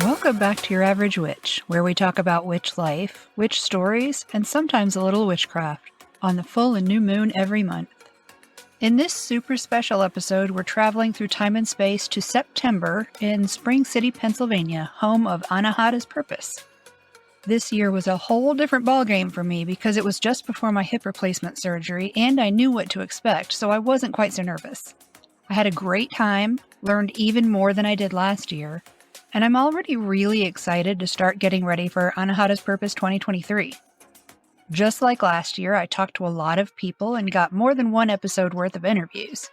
Welcome back to Your Average Witch, where we talk about witch life, witch stories, and sometimes a little witchcraft on the full and new moon every month. In this super special episode, we're traveling through time and space to September in Spring City, Pennsylvania, home of Anahata's purpose. This year was a whole different ballgame for me because it was just before my hip replacement surgery and I knew what to expect, so I wasn't quite so nervous. I had a great time, learned even more than I did last year, and I'm already really excited to start getting ready for Anahata's Purpose 2023. Just like last year, I talked to a lot of people and got more than one episode worth of interviews.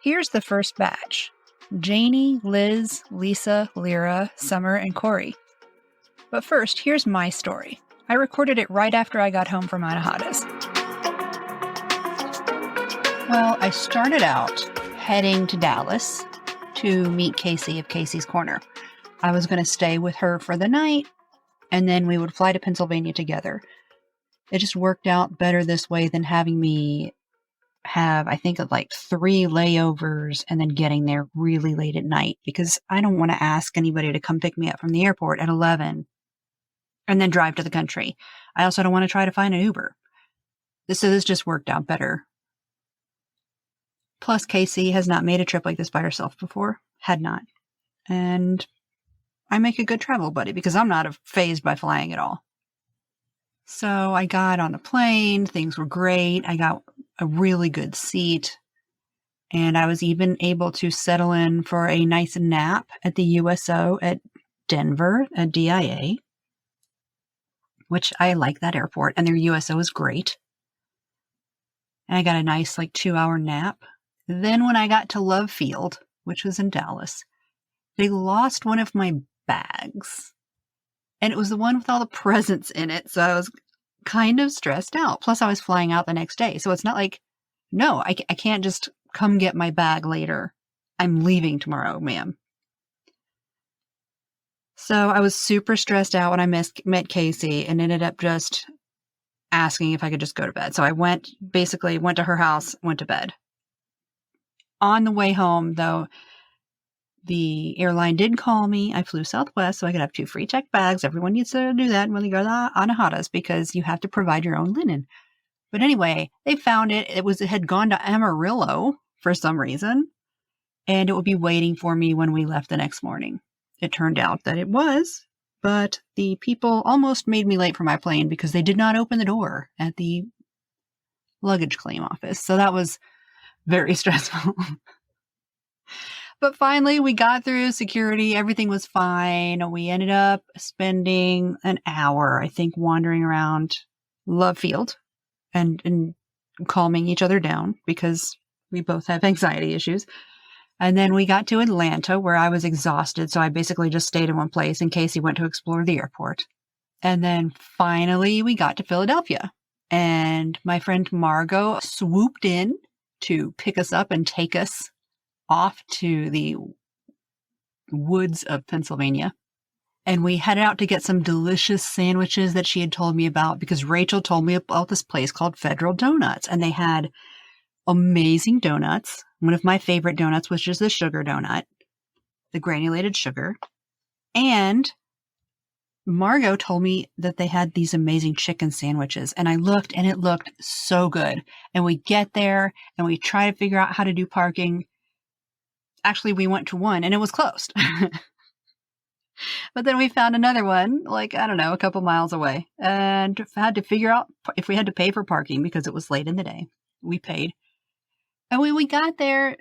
Here's the first batch: Jayne, Liz, Lisa, Lera, Summer, and Corey. But first, here's my story. I recorded it right after I got home from Anahatas. Well, I started out heading to Dallas to meet Casey of Casey's Corner. I was going to stay with her for the night, and then we would fly to Pennsylvania together. It just worked out better this way than having me have, I think, like 3 layovers and then getting there really late at night, because I don't want to ask anybody to come pick me up from the airport at 11 and then drive to the country. I also don't want to try to find an Uber. So this just worked out better. Plus, Casey has not made a trip like this by herself before. Had not. And I make a good travel buddy because I'm not fazed by flying at all. So I got on the plane. Things were great. I got a really good seat. And I was even able to settle in for a nice nap at the USO at Denver at DIA, which I like that airport. And their USO is great. And I got a nice 2-hour nap. Then when I got to Love Field, which was in Dallas, they lost one of my bags. And it was the one with all the presents in it. So I was kind of stressed out. Plus, I was flying out the next day. So it's not like, no, I can't just come get my bag later. I'm leaving tomorrow, ma'am. So I was super stressed out when I met Casey and ended up just asking if I could just go to bed. So I went to her house, went to bed. On the way home, though, the airline did call me. I flew Southwest so I could have 2 free checked bags. Everyone needs to do that when you go to Anahatas because you have to provide your own linen. But anyway, they found it. It had gone to Amarillo for some reason, and it would be waiting for me when we left the next morning. It turned out that it was, but the people almost made me late for my plane because they did not open the door at the luggage claim office. So that was very stressful. But finally, we got through security. Everything was fine. We ended up spending an hour, I think, wandering around Love Field and calming each other down because we both have anxiety issues. And then we got to Atlanta, where I was exhausted. So I basically just stayed in one place in case he went to explore the airport. And then finally, we got to Philadelphia. And my friend Margot swooped in to pick us up and take us off to the woods of Pennsylvania. And we headed out to get some delicious sandwiches that she had told me about because Rachel told me about this place called Federal Donuts. And they had amazing donuts. One of my favorite donuts was just the sugar donut, the granulated sugar. And Margot told me that they had these amazing chicken sandwiches. And I looked and it looked so good. And we get there and we try to figure out how to do parking. Actually, we went to one and it was closed. But then we found another one, a couple miles away, and had to figure out if we had to pay for parking because it was late in the day. We paid. And when we got there,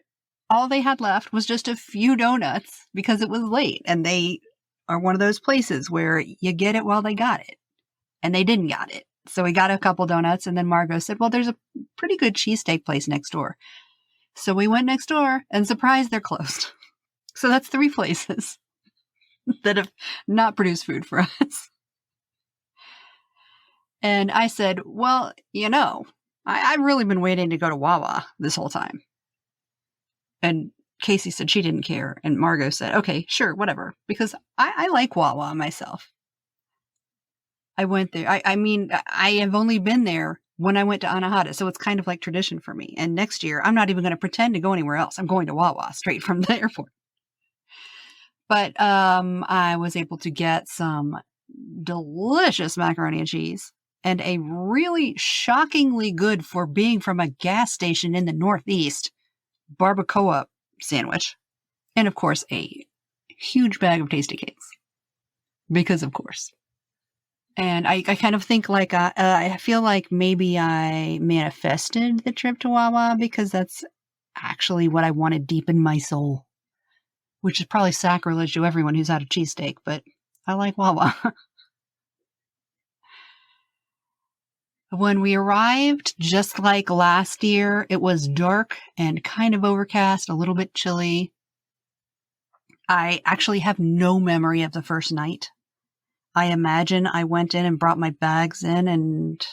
all they had left was just a few donuts because it was late. And they are one of those places where you get it while they got it. And they didn't got it. So we got a couple donuts. And then Margot said, well, there's a pretty good cheesesteak place next door. So we went next door and surprised, they're closed. So that's 3 places that have not produced food for us. And I said, well, I've really been waiting to go to Wawa this whole time. And Casey said she didn't care. And Margot said, okay, sure, whatever. Because I like Wawa myself. I went there. I have only been there when I went to Anahata. So it's kind of like tradition for me. And next year, I'm not even going to pretend to go anywhere else. I'm going to Wawa straight from the airport. But I was able to get some delicious macaroni and cheese and a really shockingly good for being from a gas station in the Northeast barbacoa sandwich. And of course, a huge bag of tasty cakes. Because of course. And I kind of think like, I feel like maybe I manifested the trip to Wawa because that's actually what I wanted deep in my soul. Which is probably sacrilege to everyone who's had a cheesesteak, but I like Wawa. When we arrived, just like last year, it was dark and kind of overcast, a little bit chilly. I actually have no memory of the first night. I imagine I went in and brought my bags in and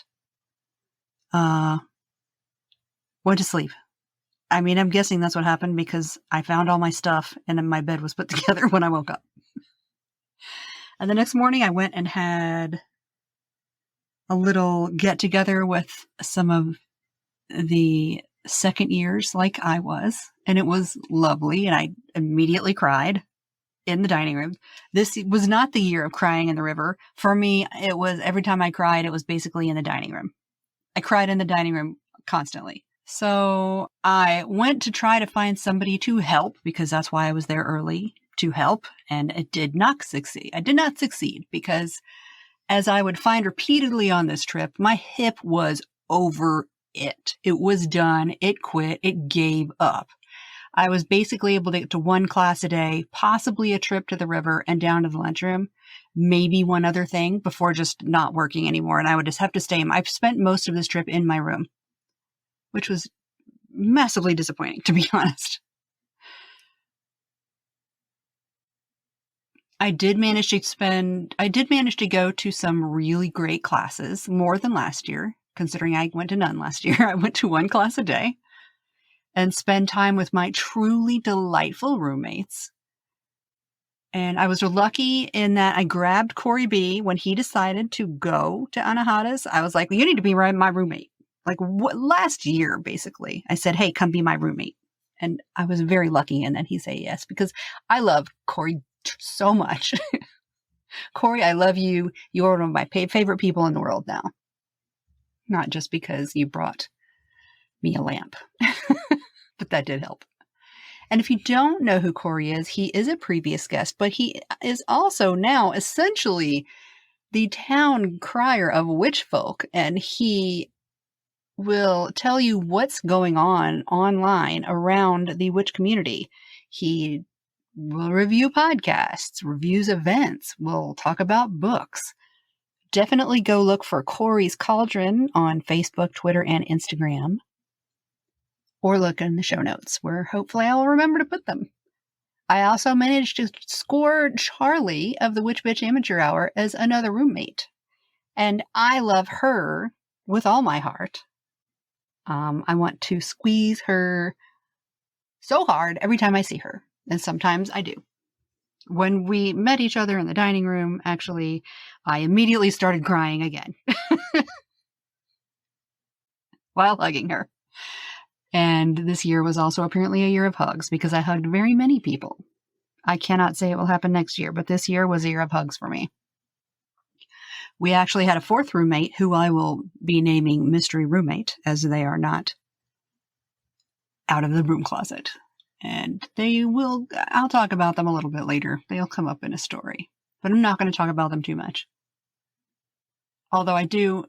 went to sleep. I mean, I'm guessing that's what happened because I found all my stuff and then my bed was put together when I woke up. And the next morning I went and had a little get together with some of the second years like I was. And it was lovely. And I immediately cried in the dining room. This was not the year of crying in the river. For me, it was every time I cried, it was basically in the dining room. I cried in the dining room constantly. So I went to try to find somebody to help because that's why I was there early to help. And it did not succeed. I did not succeed because as I would find repeatedly on this trip, my hip was over it. It was done. It quit. It gave up. I was basically able to get to one class a day, possibly a trip to the river and down to the lunchroom, maybe one other thing before just not working anymore. And I would just have to stay. I've spent most of this trip in my room, which was massively disappointing, to be honest. I did manage to go to some really great classes, more than last year, considering I went to none last year. I went to one class a day and spend time with my truly delightful roommates. And I was lucky in that I grabbed Corey B when he decided to go to Anahatas. I was like, well, you need to be my roommate. Like last year, basically, I said, hey, come be my roommate. And I was very lucky in that he said yes, because I love Corey so much. Corey, I love you. You're one of my favorite people in the world now. Not just because you brought me a lamp, but that did help. And if you don't know who Corey is, he is a previous guest, but he is also now essentially the town crier of witch folk. And he will tell you what's going on online around the witch community. He will review podcasts, reviews events, will talk about books. Definitely go look for Corey's Cauldron on Facebook, Twitter, and Instagram. Or look in the show notes where hopefully I'll remember to put them. I also managed to score Charlie of the Witch Bitch Amateur Hour as another roommate. And I love her with all my heart. I want to squeeze her so hard every time I see her. And sometimes I do. When we met each other in the dining room, actually, I immediately started crying again while hugging her. And this year was also apparently a year of hugs because I hugged very many people. I cannot say it will happen next year, but this year was a year of hugs for me. We actually had a fourth roommate who I will be naming Mystery Roommate, as they are not out of the broom closet. And I'll talk about them a little bit later. They'll come up in a story, but I'm not going to talk about them too much. Although I do,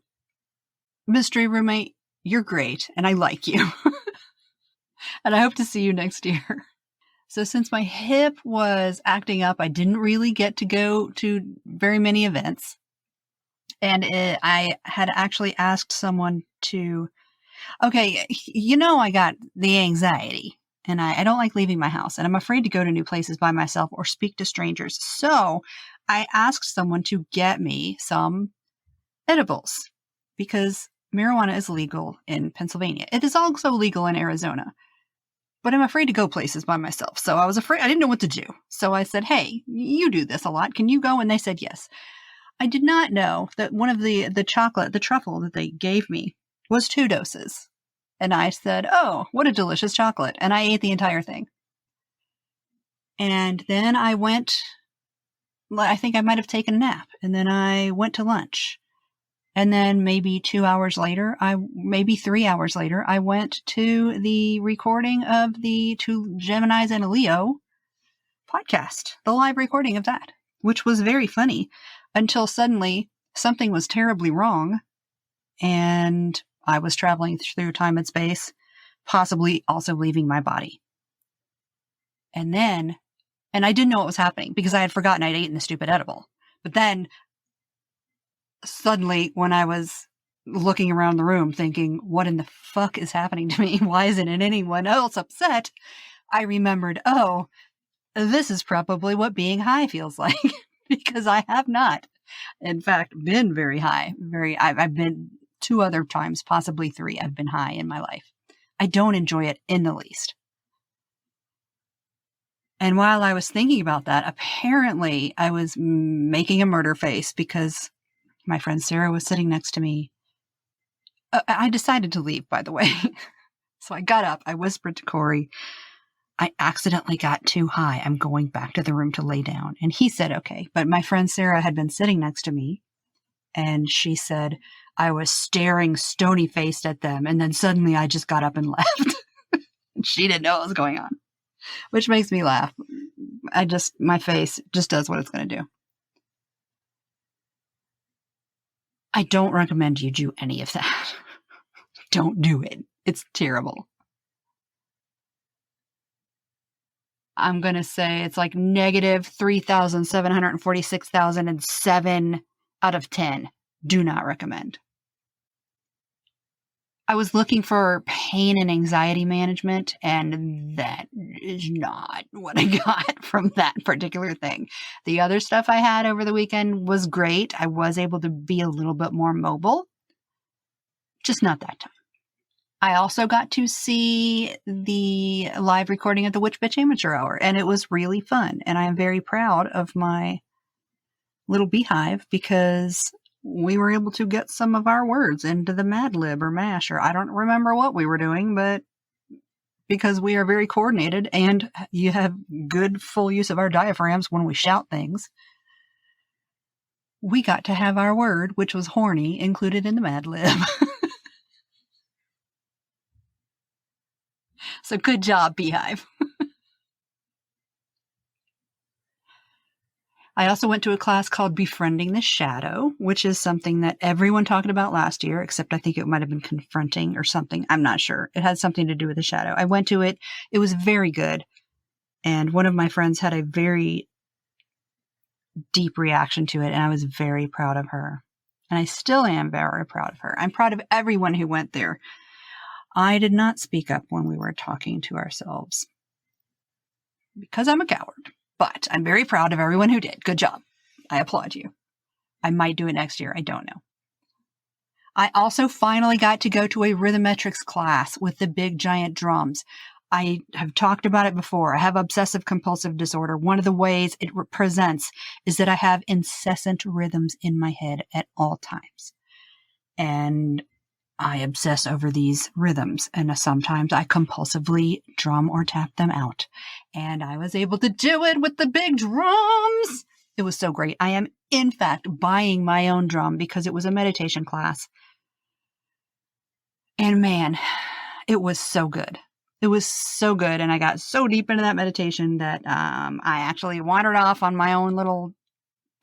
Mystery Roommate, you're great, and I like you. And I hope to see you next year. So since my hip was acting up, I didn't really get to go to very many events. And I had actually asked someone to, okay, I got the anxiety. And I don't like leaving my house, and I'm afraid to go to new places by myself or speak to strangers. So I asked someone to get me some edibles because marijuana is legal in Pennsylvania. It is also legal in Arizona, but I'm afraid to go places by myself. So I was afraid. I didn't know what to do. So I said, hey, you do this a lot. Can you go? And they said yes. I did not know that one of the truffle that they gave me was 2 doses. And I said, oh, what a delicious chocolate. And I ate the entire thing. And then I think I might have taken a nap. And then I went to lunch. And then maybe 2 hours later, maybe 3 hours later, I went to the recording of the 2 Geminis and a Leo podcast, the live recording of that, which was very funny until suddenly something was terribly wrong. And I was traveling through time and space, possibly also leaving my body. And I didn't know what was happening because I had forgotten I'd eaten the stupid edible. But then suddenly when I was looking around the room thinking, what in the fuck is happening to me? Why isn't anyone else upset? I remembered, oh, this is probably what being high feels like because I have not, in fact, been very high. I've been 2 other times, possibly 3. I've been high in my life. I don't enjoy it in the least. And while I was thinking about that, apparently I was making a murder face because my friend Sarah was sitting next to me. I decided to leave, by the way. So I got up. I whispered to Corey, I accidentally got too high. I'm going back to the room to lay down. And he said, okay. But my friend Sarah had been sitting next to me. And she said, I was staring stony-faced at them. And then suddenly I just got up and left. She didn't know what was going on, which makes me laugh. My face just does what it's going to do. I don't recommend you do any of that. Don't do it. It's terrible. I'm going to say it's like negative 3,746,007 out of 10. Do not recommend. I was looking for pain and anxiety management, and that is not what I got from that particular thing. The other stuff I had over the weekend was great. I was able to be a little bit more mobile, just not that time. I also got to see the live recording of the Witch Bitch Amateur Hour, and it was really fun. And I am very proud of my little beehive because we were able to get some of our words into the Mad Lib or MASH, or I don't remember what we were doing, but because we are very coordinated and you have good full use of our diaphragms when we shout things, we got to have our word, which was horny, included in the Mad Lib. So good job, Beehive. I also went to a class called Befriending the Shadow, which is something that everyone talked about last year, except I think it might have been confronting or something. I'm not sure. It had something to do with the shadow. I went to it. It was very good. And one of my friends had a very deep reaction to it, and I was very proud of her. And I still am very proud of her. I'm proud of everyone who went there. I did not speak up when we were talking to ourselves because I'm a coward. But I'm very proud of everyone who did. Good job. I applaud you. I might do it next year. I don't know. I also finally got to go to a rhythmetrics class with the big giant drums. I have talked about it before. I have obsessive compulsive disorder. One of the ways it presents is that I have incessant rhythms in my head at all times. And I obsess over these rhythms, and sometimes I compulsively drum or tap them out. And I was able to do it with the big drums. It was so great. I am, in fact, buying my own drum because it was a meditation class. And man, it was so good. It was so good. And I got so deep into that meditation that I actually wandered off on my own little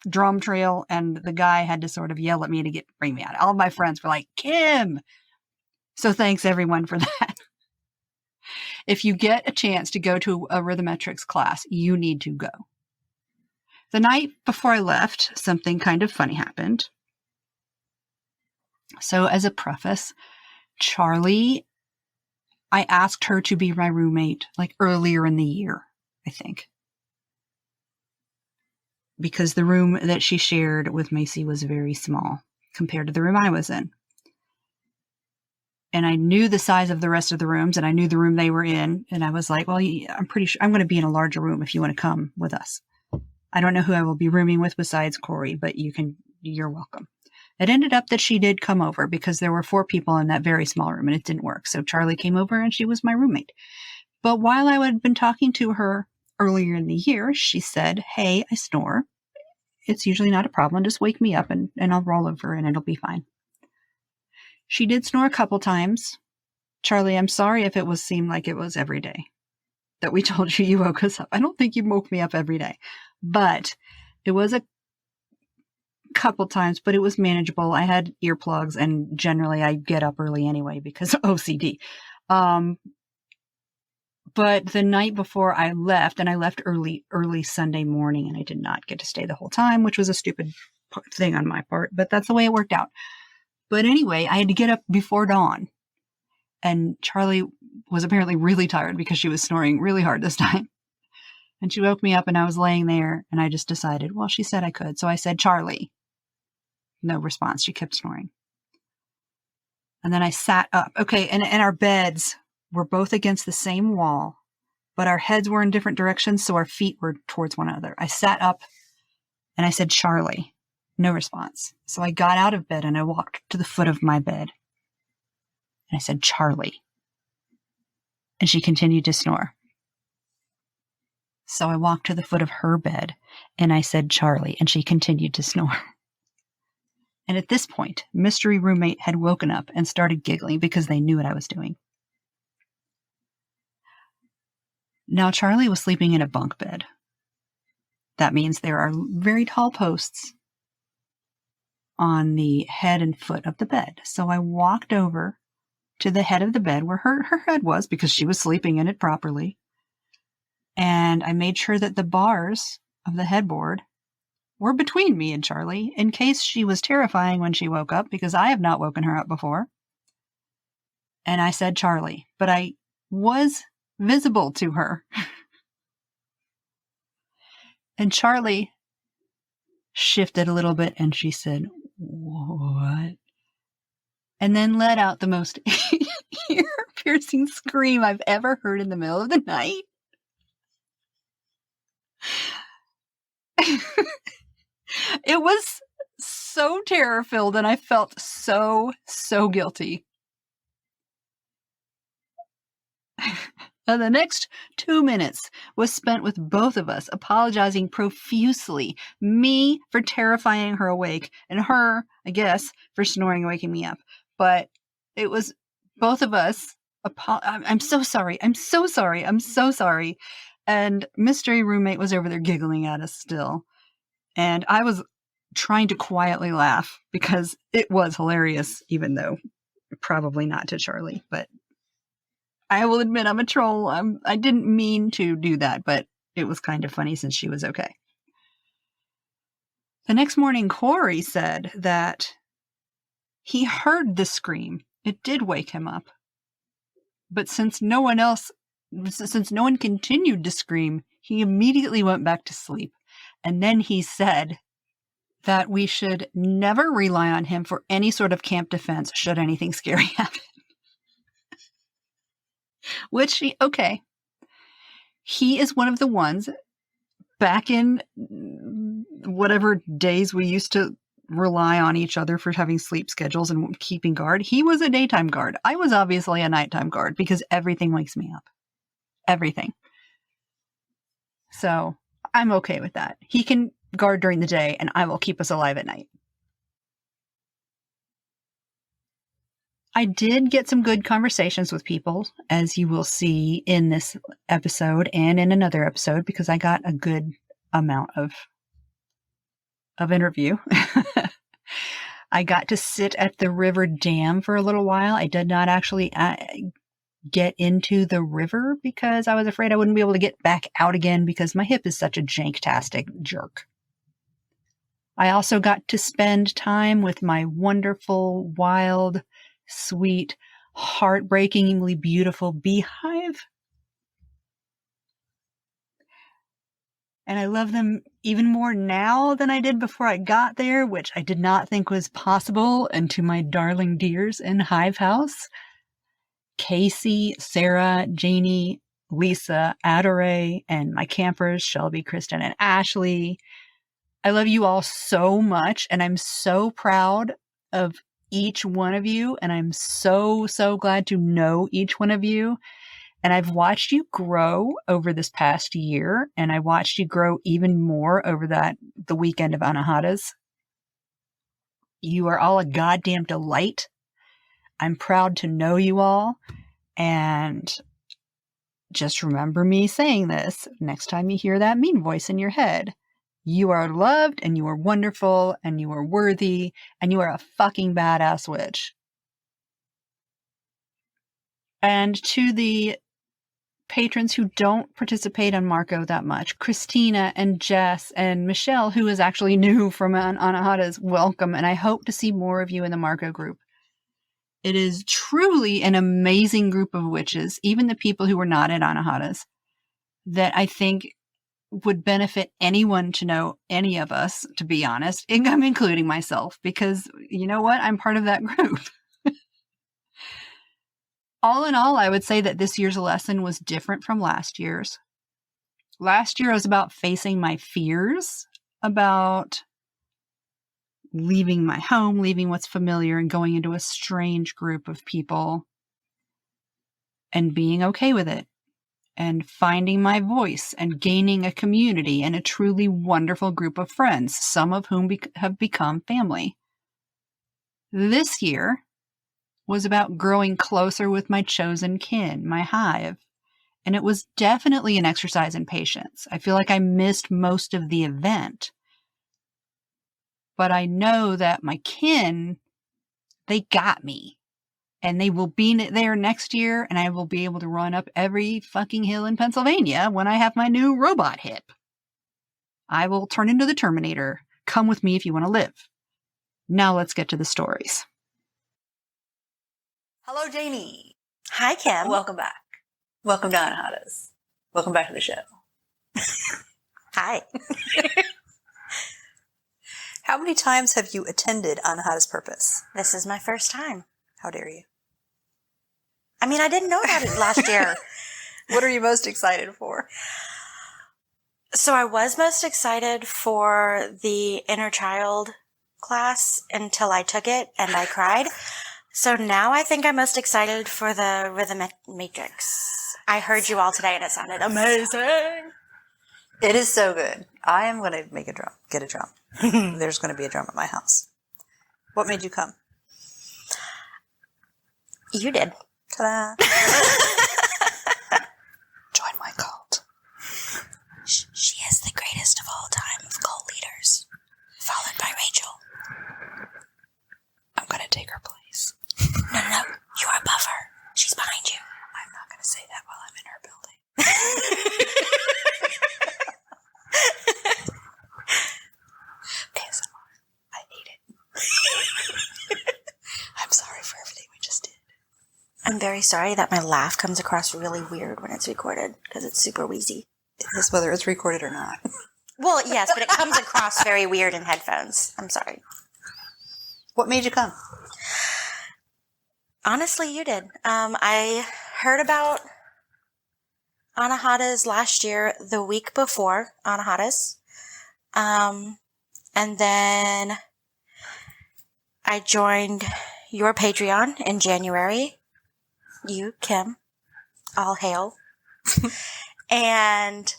drum trail, and the guy had to sort of yell at me to bring me out. All of my friends were like, Kim. So thanks everyone for that. If you get a chance to go to a rhythmetrics class, you need to go. The night before I left, something kind of funny happened. So as a preface, Charlie, I asked her to be my roommate like earlier in the year, I think. Because the room that she shared with Macy was very small compared to the room I was in. And I knew the size of the rest of the rooms, and I knew the room they were in. And I was like, well, I'm pretty sure I'm going to be in a larger room if you want to come with us. I don't know who I will be rooming with besides Corey, but you're welcome. It ended up that she did come over because there were 4 people in that very small room and it didn't work. So Charlie came over and she was my roommate. But while I had been talking to her earlier in the year, she said, "Hey, I snore. It's usually not a problem. Just wake me up and I'll roll over and it'll be fine." She did snore a couple times. Charlie, I'm sorry if it seemed like it was every day that we told you woke us up. I don't think you woke me up every day, but it was a couple times, but it was manageable. I had earplugs and generally I get up early anyway because of OCD. But the night before I left, and I left early Sunday morning, and I did not get to stay the whole time, which was a stupid thing on my part, but that's the way it worked out. But anyway, I had to get up before dawn. And Charlie was apparently really tired because she was snoring really hard this time. And she woke me up and I was laying there and I just decided, well, she said I could. So I said, "Charlie." No response. She kept snoring. And then I sat up. Okay. And our beds were both against the same wall, but our heads were in different directions. So our feet were towards one another. I sat up and I said, "Charlie." No response. So I got out of bed and I walked to the foot of my bed. And I said, "Charlie." And she continued to snore. So I walked to the foot of her bed and I said, "Charlie." And she continued to snore. And at this point, mystery roommate had woken up and started giggling because they knew what I was doing. Now, Charlie was sleeping in a bunk bed. That means there are very tall posts on the head and foot of the bed. So I walked over to the head of the bed where her head was because she was sleeping in it properly. And I made sure that the bars of the headboard were between me and Charlie in case she was terrifying when she woke up because I have not woken her up before. And I said, "Charlie," but I was visible to her. And Charlie shifted a little bit and she said, "What?" And then let out the most ear-piercing scream I've ever heard in the middle of the night. It was so terror-filled and I felt so guilty. And the next 2 minutes was spent with both of us apologizing profusely. Me for terrifying her awake and her, I guess, for snoring and waking me up. But it was both of us. I'm so sorry. I'm so sorry. I'm so sorry. And mystery roommate was over there giggling at us still. And I was trying to quietly laugh because it was hilarious, even though probably not to Charlie. But I will admit I'm a troll. I didn't mean to do that, but it was kind of funny since she was okay. The next morning, Corey said that he heard the scream. It did wake him up. But since no one continued to scream, he immediately went back to sleep. And then he said that we should never rely on him for any sort of camp defense should anything scary happen. Which, okay. He is one of the ones back in whatever days we used to rely on each other for having sleep schedules and keeping guard. He was a daytime guard. I was obviously a nighttime guard because everything wakes me up. Everything. So I'm okay with that. He can guard during the day and I will keep us alive at night. I did get some good conversations with people, as you will see in this episode and in another episode, because I got a good amount of interview. I got to sit at the river dam for a little while. I did not actually get into the river because I was afraid I wouldn't be able to get back out again because my hip is such a janktastic jerk. I also got to spend time with my wonderful, wild, sweet, heartbreakingly beautiful beehive. And I love them even more now than I did before I got there, which I did not think was possible. And to my darling dears in Hive House, Casey, Sarah, Jayne, Lisa, Adore, and my campers, Shelby, Kristen, and Ashley. I love you all so much, and I'm so proud of each one of you, and I'm so, so glad to know each one of you. And I've watched you grow over this past year, and I watched you grow even more over the weekend of Anahatas. You are all a goddamn delight. I'm proud to know you all, and just remember me saying this next time you hear that mean voice in your head. You are loved, and you are wonderful, and you are worthy, and you are a fucking badass witch. And to the patrons who don't participate on Marco that much, Christina and Jess and Michelle, who is actually new from Anahatas, welcome, and I hope to see more of you in the Marco group. It is truly an amazing group of witches, even the people who were not at Anahatas, that I think would benefit anyone to know any of us, to be honest. I'm including myself because, you know what? I'm part of that group. All in all, I would say that this year's lesson was different from last year's. Last year was about facing my fears, about leaving my home, leaving what's familiar, and going into a strange group of people and being okay with it, and finding my voice and gaining a community and a truly wonderful group of friends, some of whom have become family. This year was about growing closer with my chosen kin, my hive, and it was definitely an exercise in patience. I feel like I missed most of the event, but I know that my kin, they got me. And they will be there next year, and I will be able to run up every fucking hill in Pennsylvania when I have my new robot hip. I will turn into the Terminator. Come with me if you want to live. Now let's get to the stories. Hello, Jayne. Hi, Kim. Welcome back. Welcome to Anahatas. Welcome back to the show. Hi. How many times have you attended Anahata's Purpose? This is my first time. How dare you? I mean, I didn't know about it last year. What are you most excited for? So I was most excited for the inner child class until I took it and I cried. So now I think I'm most excited for the rhythm matrix. I heard you all today and it sounded amazing. It is so good. I am going to make a drum. Get a drum. There's going to be a drum at my house. What made you come? You did. Ta-da. Join my cult. She is the greatest of all time of cult leaders, followed by Rachel. I'm going to take her place. No, you are above her. She's behind you. I'm not going to say that while I'm in her building. ASMR. I hate it. I'm sorry for everything we just did. I'm very sorry that my laugh comes across really weird when it's recorded because it's super wheezy. It is whether it's recorded or not. Well, yes, but it comes across very weird in headphones. I'm sorry. What made you come? Honestly, you did. I heard about Anahatas last year, the week before Anahatas. And then I joined your Patreon in January. You, Kim, all hail. And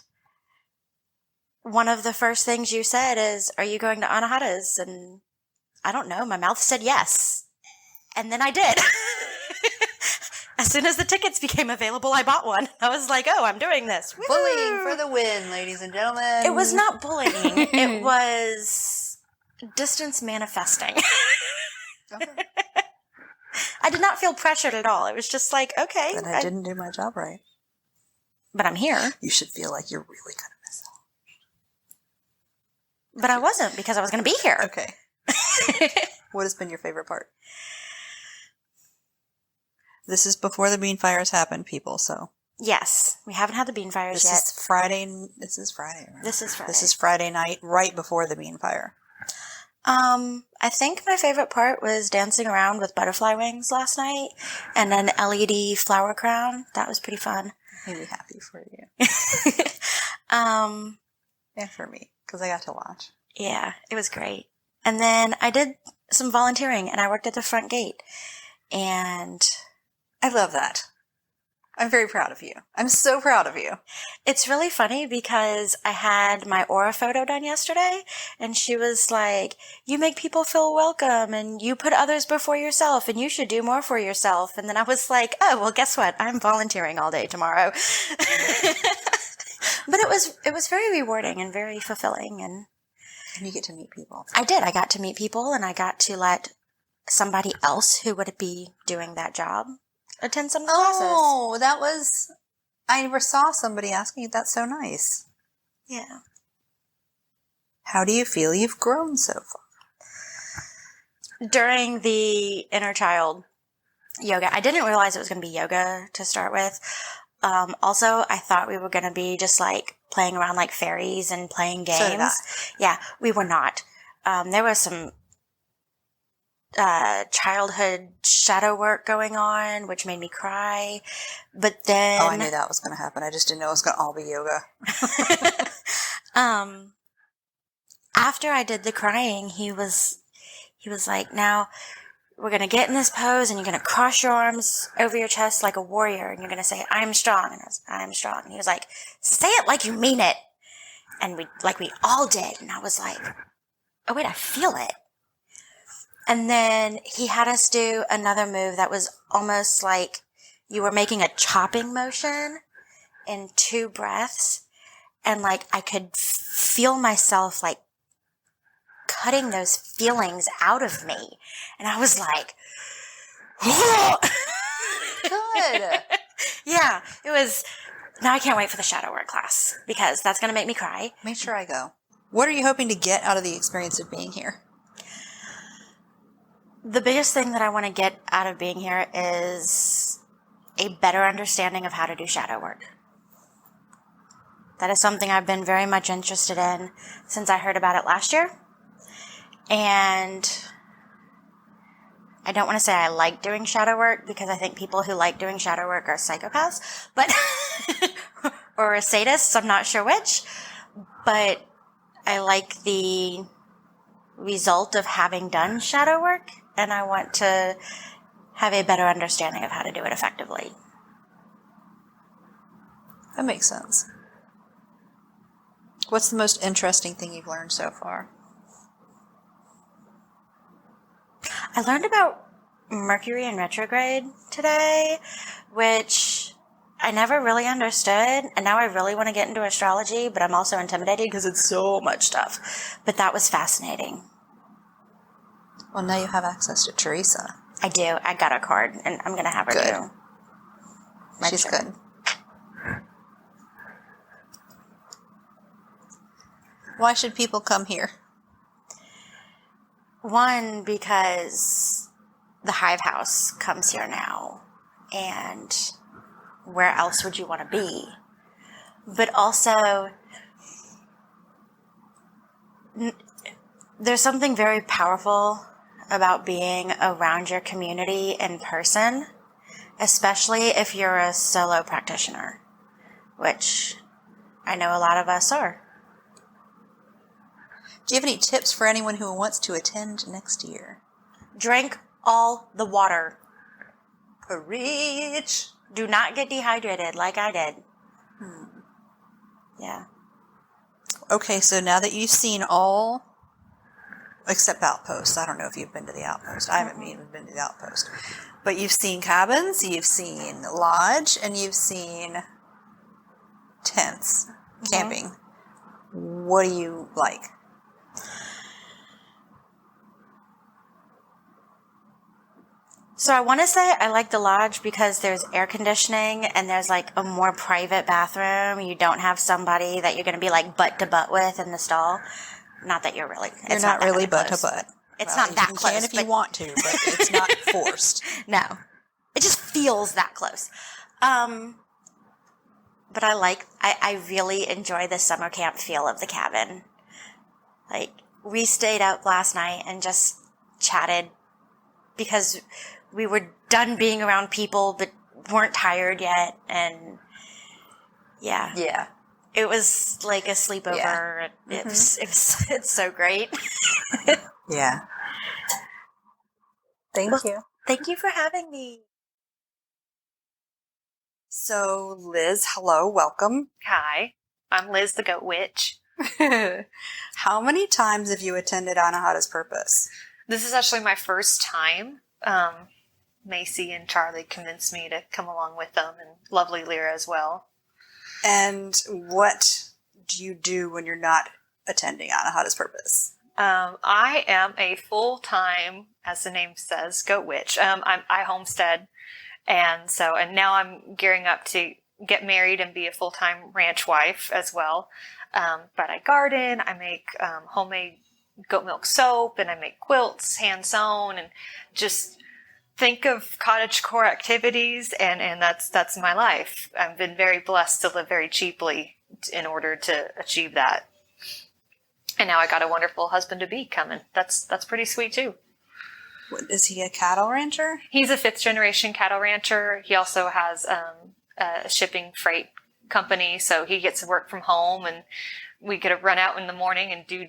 one of the first things you said is, "Are you going to Anahatas?" And I don't know, my mouth said yes. And then I did. As soon as the tickets became available, I bought one. I was like, oh, I'm doing this. Woo! Bullying for the win, ladies and gentlemen. It was not bullying. It was distance manifesting. Okay. I did not feel pressured at all. It was just like, okay. Then I didn't do my job right. But I'm here. You should feel like you're really going to miss out. But I wasn't because I was going to be here. Okay. What has been your favorite part? This is before the bean fires happened, people, so. Yes. We haven't had the bean fires yet. This is Friday, right? This is Friday. This is Friday night, right before the bean fire. I think my favorite part was dancing around with butterfly wings last night and an LED flower crown. That was pretty fun. I'm really happy for you. And for me, because I got to watch. Yeah, it was great. And then I did some volunteering, and I worked at the front gate. And I love that. I'm very proud of you. I'm so proud of you. it's really funny because I had my aura photo done yesterday, and she was like, you make people feel welcome, and you put others before yourself, and you should do more for yourself. And then I was like, oh, well, guess what? I'm volunteering all day tomorrow. But it was very rewarding and very fulfilling. And you get to meet people. I did. I got to meet people, and I got to let somebody else who would be doing that job attend some classes. Oh, that was... I never saw somebody asking you. That's so nice. Yeah. How do you feel you've grown so far? During the inner child yoga, I didn't realize it was going to be yoga to start with. Also, I thought we were going to be just like playing around like fairies and playing games. So did I. Yeah, we were not. There was some childhood shadow work going on, which made me cry. But then... Oh, I knew that was going to happen. I just didn't know it was going to all be yoga. After I did the crying, he was like, now we're going to get in this pose and you're going to cross your arms over your chest like a warrior and you're going to say, I'm strong. And I was, I'm strong. And he was like, say it like you mean it. And we all did. And I was like, oh wait, I feel it. And then he had us do another move that was almost like you were making a chopping motion in 2 breaths. And like I could feel myself like cutting those feelings out of me. And I was like, whoa! Good. Yeah, it was. Now I can't wait for the shadow work class because that's going to make me cry. Make sure I go. What are you hoping to get out of the experience of being here? The biggest thing that I want to get out of being here is a better understanding of how to do shadow work. That is something I've been very much interested in since I heard about it last year. And I don't want to say I like doing shadow work because I think people who like doing shadow work are psychopaths, but or sadists, I'm not sure which. But I like the result of having done shadow work, and I want to have a better understanding of how to do it effectively. That makes sense. What's the most interesting thing you've learned so far? I learned about Mercury in retrograde today, which I never really understood, and now I really want to get into astrology, but I'm also intimidated because it's so much stuff. But that was fascinating. Well, now you have access to Teresa. I do. I got a card, and I'm going to have her Good. do. She's good. Why should people come here? One, because the Hive House comes here now, and where else would you want to be? But also, there's something very powerful about being around your community in person, especially if you're a solo practitioner, which I know a lot of us are. Do you have any tips for anyone who wants to attend next year? Drink all the water. Preach. Do not get dehydrated like I did. Yeah. Okay, so now that you've seen all, except Outpost. I don't know if you've been to the Outpost. I haven't even been to the Outpost. But you've seen cabins, you've seen lodge, and you've seen tents, camping. What do you like? So I want to say I like the lodge because there's air conditioning and there's like a more private bathroom. You don't have somebody that you're going to be like butt to butt with in the stall. Not that you're really. You're not really butt to butt. It's not that close. You can if you want to, but it's not forced. No. It just feels that close. But I really enjoy the summer camp feel of the cabin. Like, we stayed up last night and just chatted because we were done being around people but weren't tired yet. And yeah. Yeah. It was like a sleepover. Yeah. It's so great. Yeah. Thank you. Thank you for having me. So, Liz, hello, welcome. Hi, I'm Liz the Goat Witch. How many times have you attended Anahata's Purpose? This is actually my first time. Macy and Charlie convinced me to come along with them, and lovely Lera as well. And what do you do when you're not attending Anahata's Purpose? I am a full-time, as the name says, goat witch. I homestead, and now I'm gearing up to get married and be a full-time ranch wife as well. But I garden, I make homemade goat milk soap, and I make quilts, hand sewn, and just think of cottagecore activities, and that's my life. I've been very blessed to live very cheaply in order to achieve that. And now I got a wonderful husband-to-be coming. That's pretty sweet, too. Is he a cattle rancher? He's a fifth-generation cattle rancher. He also has a shipping freight company, so he gets to work from home, and we get to run out in the morning and do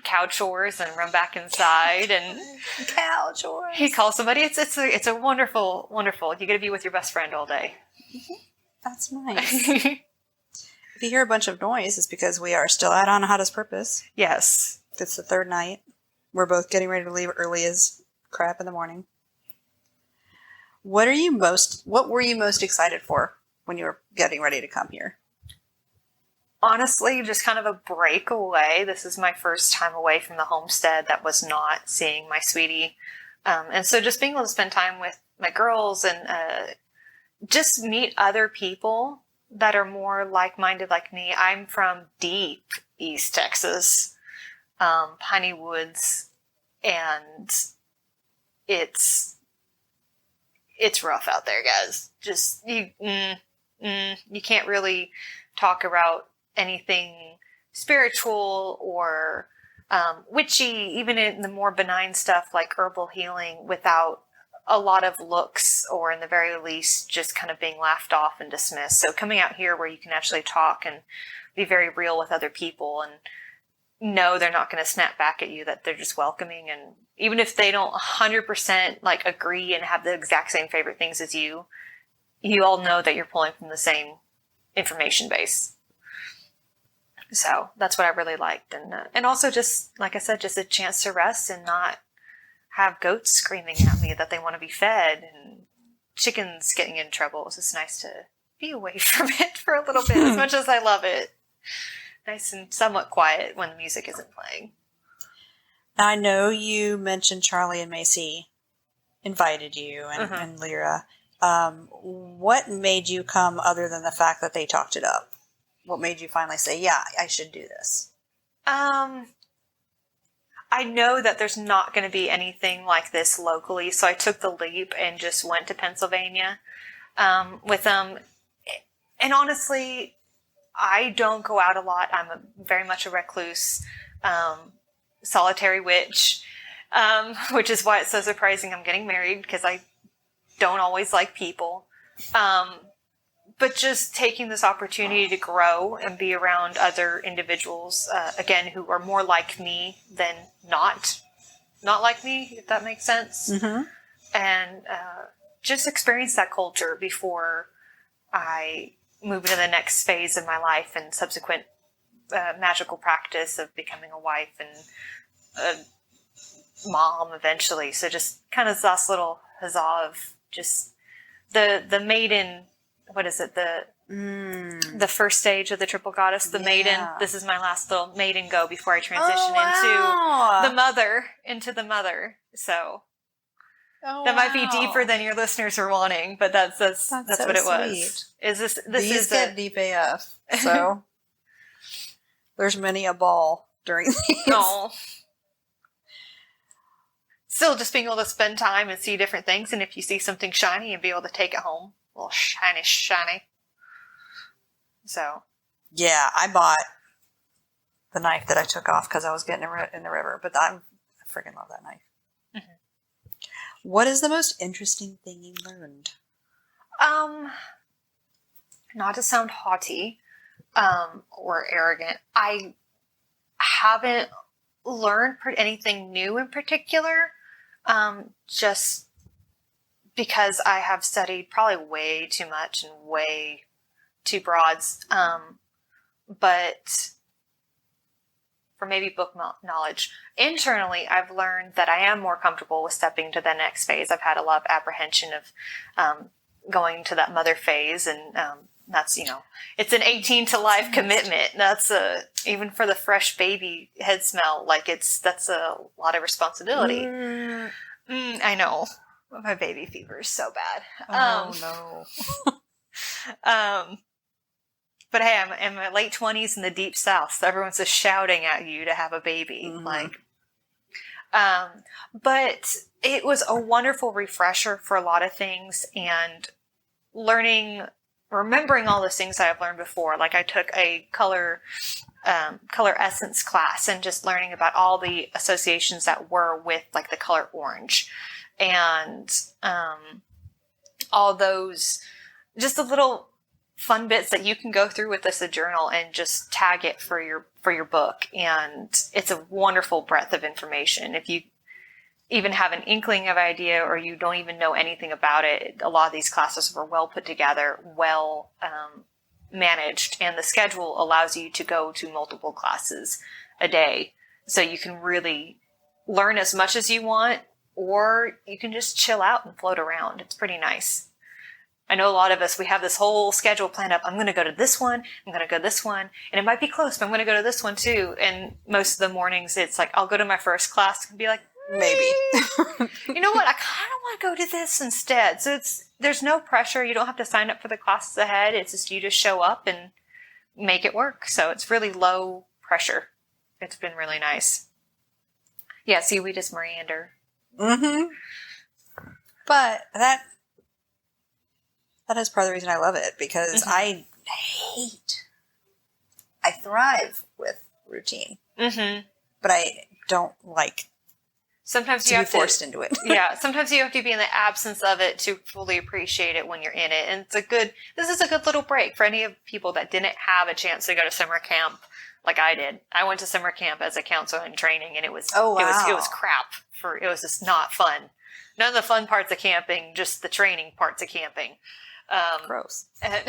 cow chores and run back inside. And Cow chores. he calls somebody. It's a wonderful. You get to be with your best friend all day. That's nice. If you hear a bunch of noise, it's because we are still at Anahata's Purpose. Yes. It's the third night. We're both getting ready to leave early as crap in the morning. What were you most excited for when you were getting ready to come here? Honestly, just kind of a break away. This is my first time away from the homestead that was not seeing my sweetie. And so just being able to spend time with my girls and just meet other people that are more like-minded like me. I'm from deep East Texas, Piney Woods, and it's rough out there, guys. Just you can't really talk about anything spiritual or witchy, even in the more benign stuff like herbal healing, without a lot of looks, or in the very least just kind of being laughed off and dismissed. So coming out here where you can actually talk and be very real with other people and know they're not going to snap back at you, that they're just welcoming, and even if they don't 100% like agree and have the exact same favorite things as you all know that you're pulling from the same information base. So that's what I really liked. And also just, like I said, just a chance to rest and not have goats screaming at me that they want to be fed and chickens getting in trouble. It's just nice to be away from it for a little bit, as much as I love it. Nice and somewhat quiet when the music isn't playing. Now, I know you mentioned Charlie and Macy invited you and Lera. What made you come other than the fact that they talked it up? What made you finally say, yeah, I should do this? I know that there's not going to be anything like this locally, so I took the leap and just went to Pennsylvania with them. And honestly, I don't go out a lot. I'm very much a recluse, solitary witch, which is why it's so surprising I'm getting married, because I don't always like people. But just taking this opportunity to grow and be around other individuals, again, who are more like me than not like me, if that makes sense. Mm-hmm. And just experience that culture before I move into the next phase of my life and subsequent magical practice of becoming a wife and a mom eventually. So just kind of this little huzzah of just the maiden. What is it? The first stage of the triple goddess, the maiden. This is my last little maiden go before I transition into the mother. So that might be deeper than your listeners are wanting, but that's so what it was. Sweet. These get deep AF. So there's many a ball during these. No. Still just being able to spend time and see different things, and if you see something shiny and be able to take it home. A little shiny. So. Yeah, I bought the knife that I took off because I was getting in the river, but I freaking love that knife. Mm-hmm. What is the most interesting thing you learned? Not to sound haughty, or arrogant, I haven't learned anything new in particular. Just because I have studied probably way too much and way too broads. But for maybe book knowledge, internally, I've learned that I am more comfortable with stepping to the next phase. I've had a lot of apprehension of going to that mother phase, and that's, it's an 18 to life commitment. That's even for the fresh baby head smell, that's a lot of responsibility. I know. My baby fever is so bad. Oh, no. But hey, I'm in my late 20s in the deep south, so everyone's just shouting at you to have a baby. But it was a wonderful refresher for a lot of things, and remembering all those things that I've learned before. Like I took a color essence class and just learning about all the associations that were with like the color orange, and all those, just the little fun bits that you can go through with this, a journal, and just tag it for your book. And it's a wonderful breadth of information. If you even have an inkling of idea, or you don't even know anything about it, a lot of these classes were well put together, well managed, and the schedule allows you to go to multiple classes a day. So you can really learn as much as you want, or you can just chill out and float around. It's pretty nice. I know a lot of us, we have this whole schedule planned up. I'm going to go to this one. I'm going to go to this one. And it might be close, but I'm going to go to this one too. And most of the mornings, it's like, I'll go to my first class and be like, Maybe. You know what? I kind of want to go to this instead. So there's no pressure. You don't have to sign up for the classes ahead. It's just, you just show up and make it work. So it's really low pressure. It's been really nice. Yeah, see, we just meander. Mm-hmm. But that is part of the reason I love it, because I thrive with routine. Mm-hmm. But I don't like sometimes to you be have forced into it. Yeah, sometimes you have to be in the absence of it to fully appreciate it when you're in it. And this is a good little break for any of people that didn't have a chance to go to summer camp like I did. I went to summer camp as a counselor in training, and it was it was crap. It was just not fun. None of the fun parts of camping, just the training parts of camping. Gross. And,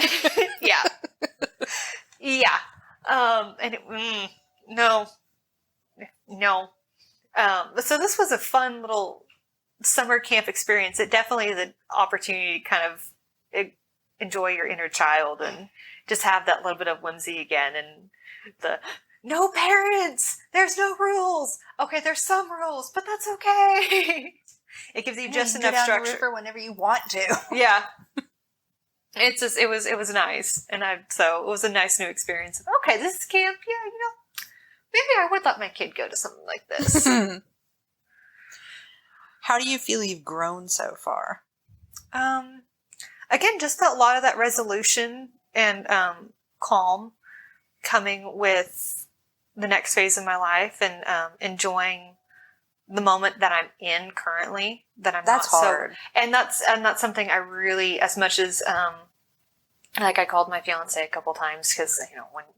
yeah. Yeah. No. So this was a fun little summer camp experience. It definitely is an opportunity to kind of enjoy your inner child and just have that little bit of whimsy again. And the no parents, there's no rules. Okay, there's some rules, but that's okay. It gives you just enough structure. Get on the river whenever you want to. Yeah. It's just, it was nice. And so it was a nice new experience. Okay, this is camp. Yeah, maybe I would let my kid go to something like this. How do you feel you've grown so far? Again, just a lot of that resolution and calm coming with the next phase of my life, and enjoying the moment that I'm in currently. That's hard. And that's something I really, as much as like I called my fiance a couple times, because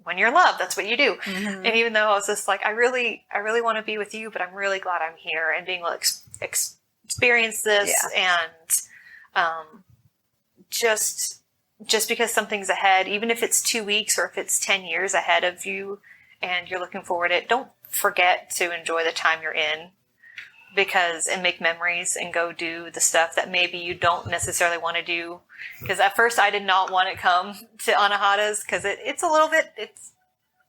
when you're in love, that's what you do. Mm-hmm. And even though I was just like, I really want to be with you, but I'm really glad I'm here and being able to experience this. Yeah. And just because something's ahead, even if it's 2 weeks or if it's 10 years ahead of you and you're looking forward to it, don't forget to enjoy the time you're in, and make memories and go do the stuff that maybe you don't necessarily want to do. Because at first I did not want to come to Anahatas, because it's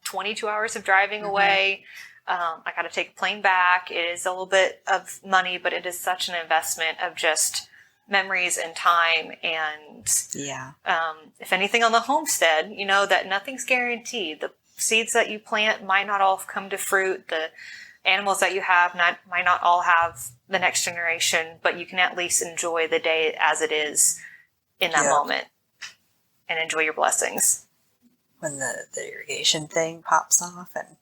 22 hours of driving away. I got to take a plane back. It is a little bit of money, but it is such an investment of just memories and time. And if anything on the homestead, that nothing's guaranteed. The seeds that you plant might not all come to fruit. The animals that you have might not all have the next generation, but you can at least enjoy the day as it is in that moment and enjoy your blessings. When the irrigation thing pops off and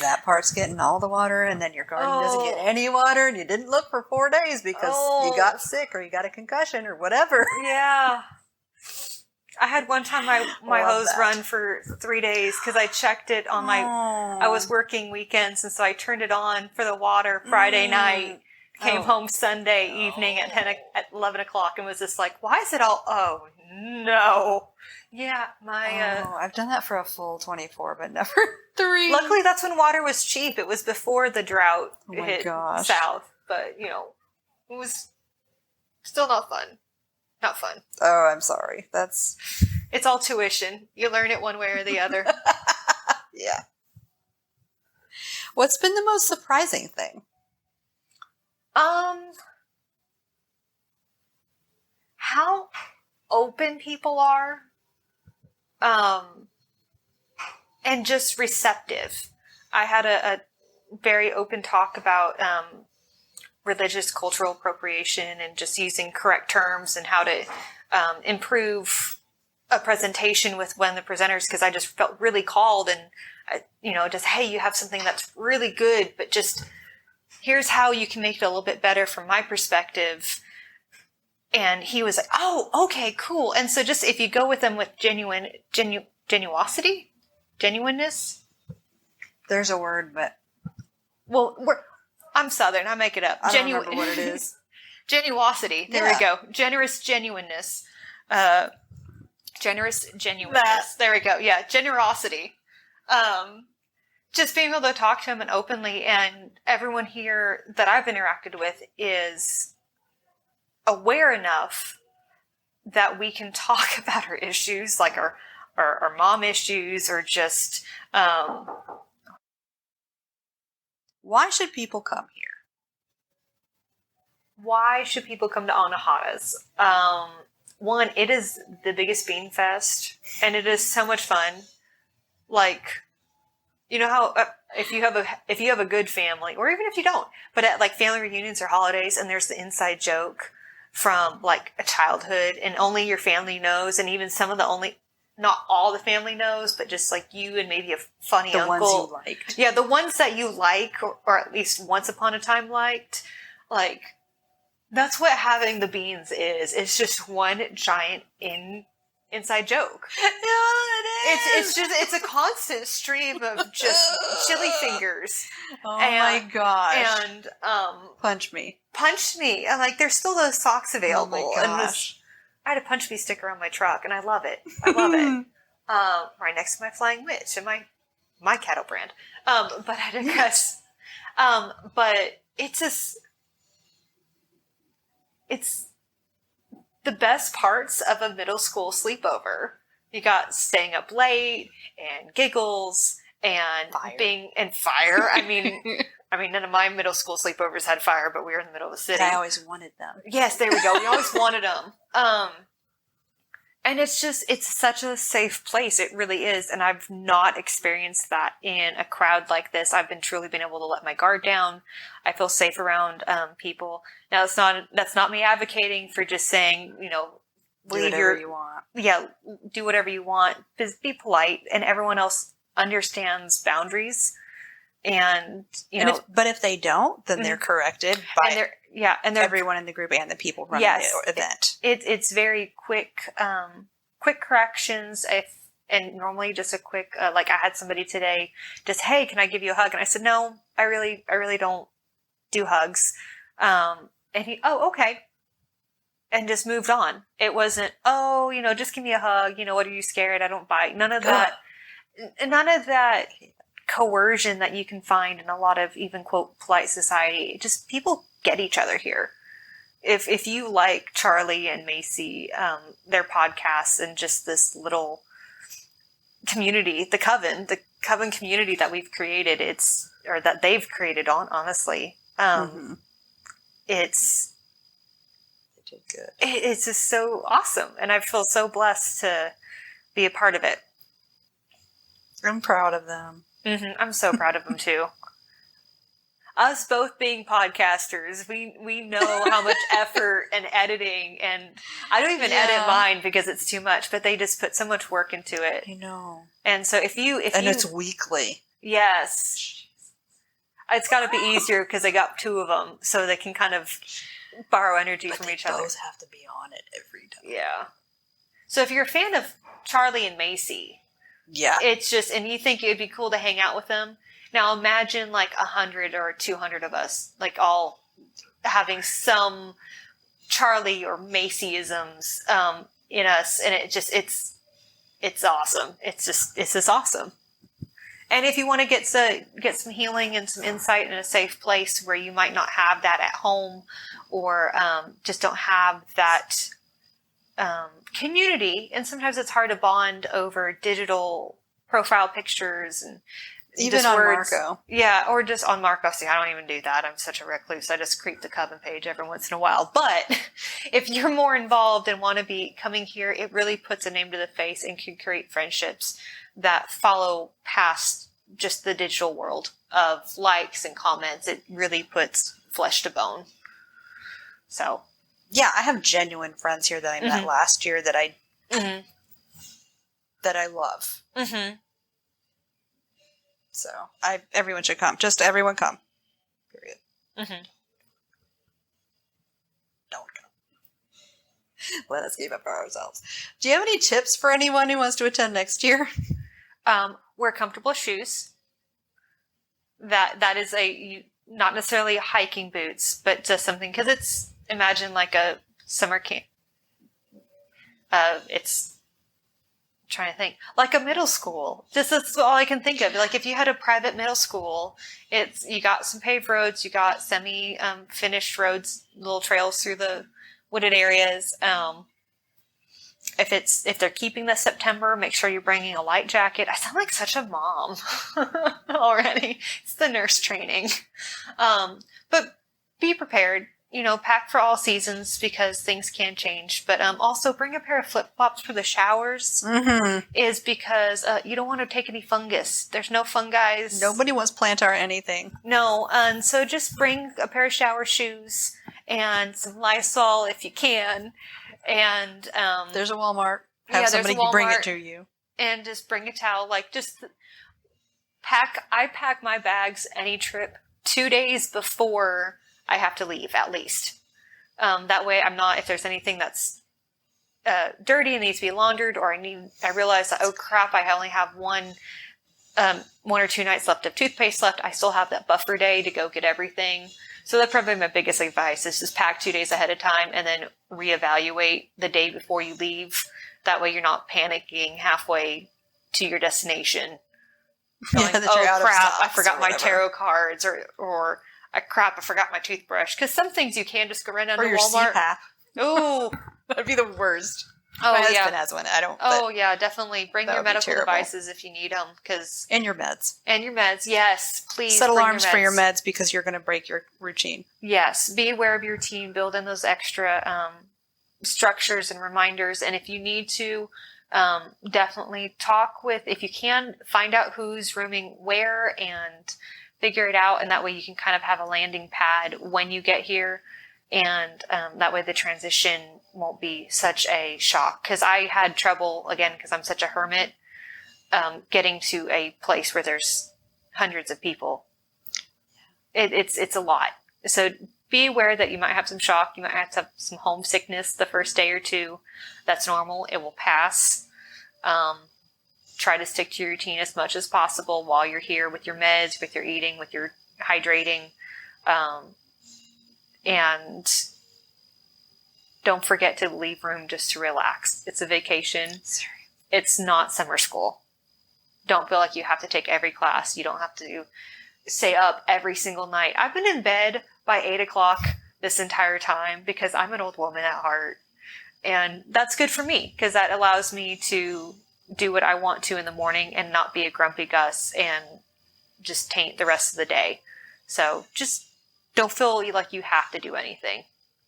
that part's getting all the water, and then your garden doesn't get any water, and you didn't look for 4 days because you got sick or you got a concussion or whatever. Yeah. I had one time my hose run for 3 days because I checked it on I was working weekends, and so I turned it on for the water Friday night, came home Sunday evening at 11 o'clock and was just like, why is it all, oh, no. Yeah, I've done that for a full 24, but never 3. Luckily, that's when water was cheap. It was before the drought hit south. But, you know, it was still not fun. Not fun. Oh, I'm sorry. It's all tuition. You learn it one way or the other. Yeah. What's been the most surprising thing? How open people are. And just receptive. I had a very open talk about religious cultural appropriation and just using correct terms and how to improve a presentation with one of the presenters, because I just felt really called and, just, hey, you have something that's really good, but just here's how you can make it a little bit better from my perspective. And he was like, oh, okay, cool. And so just if you go with them with genuineness. There's a word, but... Well, I'm Southern. I make it up. I don't remember what it is. Genuosity. There we go. Generous genuineness. Generous genuineness. There we go. Yeah, generosity. Just being able to talk to him and openly, and everyone here that I've interacted with is aware enough that we can talk about our issues, like our mom issues, or just... Why should people come here? Why should people come to Anahatas? One, it is the biggest bean fest, and it is so much fun. Like, you know how if you have a good family, or even if you don't, but at like family reunions or holidays, and there's the inside joke from like a childhood, and only your family knows, and even some of not all the family knows, but just like you and maybe a funny the uncle. The ones you liked. Yeah, the ones that you like, or at least once upon a time liked. Like, that's what having the beans is. It's just one giant inside joke. Yeah, it is. It's a constant stream of just chili fingers. Oh my gosh. And punch me. I'm like, there's still those socks available. Oh my gosh. I had a punch me sticker on my truck, and I love it. Right next to my Flying Witch and my cattle brand. But I digress. But it's the best parts of a middle school sleepover. You got staying up late and giggles and fire. I mean, none of my middle school sleepovers had fire, but we were in the middle of the city. I always wanted them. Yes, there we go. We always wanted them. And it's such a safe place. It really is. And I've not experienced that in a crowd like this. I've truly been able to let my guard down. I feel safe around people. Now, that's not me advocating for just saying, do whatever you want. Yeah, do whatever you want. Just be polite, and everyone else understands boundaries. And but if they don't, then they're corrected by everyone in the group and the people running the event. It's very quick corrections. And normally just a quick like I had somebody today just, hey, can I give you a hug? And I said, no, I really don't do hugs. And he, oh, okay, and just moved on. It wasn't, oh, just give me a hug. What are you scared? I don't bite. None of that. None of that coercion that you can find in a lot of even quote polite society. Just people get each other here. If you like Charlie and Macy, their podcasts, and just this little community, the Coven community that we've created, that they've created honestly. They did good. It's just so awesome, and I feel so blessed to be a part of it. I'm proud of them. I'm so proud of them too. Us both being podcasters, we know how much effort and editing, and I don't even edit mine because it's too much, but they just put so much work into it. I know. And so if it's weekly. Yes. It's got to be easier because they got 2 of them, so they can kind of borrow energy from each other. Both have to be on it every time. Yeah. So if you're a fan of Charlie and Macy, it's just, and you think it would be cool to hang out with them. Now imagine like 100 or 200 of us, like all having some Charlie or Macyisms in us, and it's awesome. It's just awesome. And if you want to get some healing and some insight in a safe place where you might not have that at home, or just don't have that community, and sometimes it's hard to bond over digital profile pictures and even on words. Marco. Yeah, or just on Marco. See, I don't even do that. I'm such a recluse. I just creep the Coven page every once in a while. But if you're more involved and want to be coming here, it really puts a name to the face and can create friendships that follow past just the digital world of likes and comments. It really puts flesh to bone. So, yeah, I have genuine friends here that I met last year that I love. Mm-hmm. So everyone should come. Just everyone come. Period. Mm-hmm. Don't come. Let us keep up for ourselves. Do you have any tips for anyone who wants to attend next year? Wear comfortable shoes. That is not necessarily hiking boots, but just something, because it's, imagine like a summer camp. It's trying to think, like a middle school. Just that's all I can think of. Like if you had a private middle school, you got some paved roads, you got semi finished roads, little trails through the wooded areas. If they're keeping the September, make sure you're bringing a light jacket. I sound like such a mom already. It's the nurse training. But be prepared. Pack for all seasons because things can change. But also bring a pair of flip-flops for the showers. Is because you don't want to take any fungus. There's no fungi. Nobody wants plantar anything. No, and so just bring a pair of shower shoes and some Lysol if you can. And there's a Walmart. Have somebody bring it to you. And just bring a towel. Like just pack. I pack my bags any trip 2 days before I have to leave, at least. That way I'm not, if there's anything that's dirty and needs to be laundered, or I realize that, oh crap, I only have one or 2 nights left of toothpaste left, I still have that buffer day to go get everything. So that's probably my biggest advice, is just pack 2 days ahead of time and then reevaluate the day before you leave. That way you're not panicking halfway to your destination. Going, that you're out of crap, stock I forgot or my whatever. tarot cards, or crap, I forgot my toothbrush. Because some things you can just go right under Or your Walmart. CPAP. Oh, That'd be the worst. oh My yeah. husband has one. I don't. Oh yeah, definitely bring that your would be medical terrible. devices if you need them. And your meds. And your meds, yes, please. Set bring alarms for your meds because you're going to break your routine. Yes, be aware of your routine. Build in those extra structures and reminders. And if you need to, definitely talk with. If you can, find out who's rooming where and figure it out, and that way you can kind of have a landing pad when you get here, and that way the transition won't be such a shock. Because I had trouble, again, because I'm such a hermit, getting to a place where there's hundreds of people. It's a lot. So be aware that you might have some shock. You might have to have some homesickness the first day or two. That's normal. It will pass. Try to stick to your routine as much as possible while you're here, with your meds, with your eating, with your hydrating. And don't forget to leave room just to relax. It's a vacation. It's not summer school. Don't feel like you have to take every class. You don't have to stay up every single night. I've been in bed by 8 o'clock this entire time because I'm an old woman at heart. And that's good for me because that allows me to do what I want to in the morning and not be a grumpy Gus and just taint the rest of the day. So just don't feel like you have to do anything.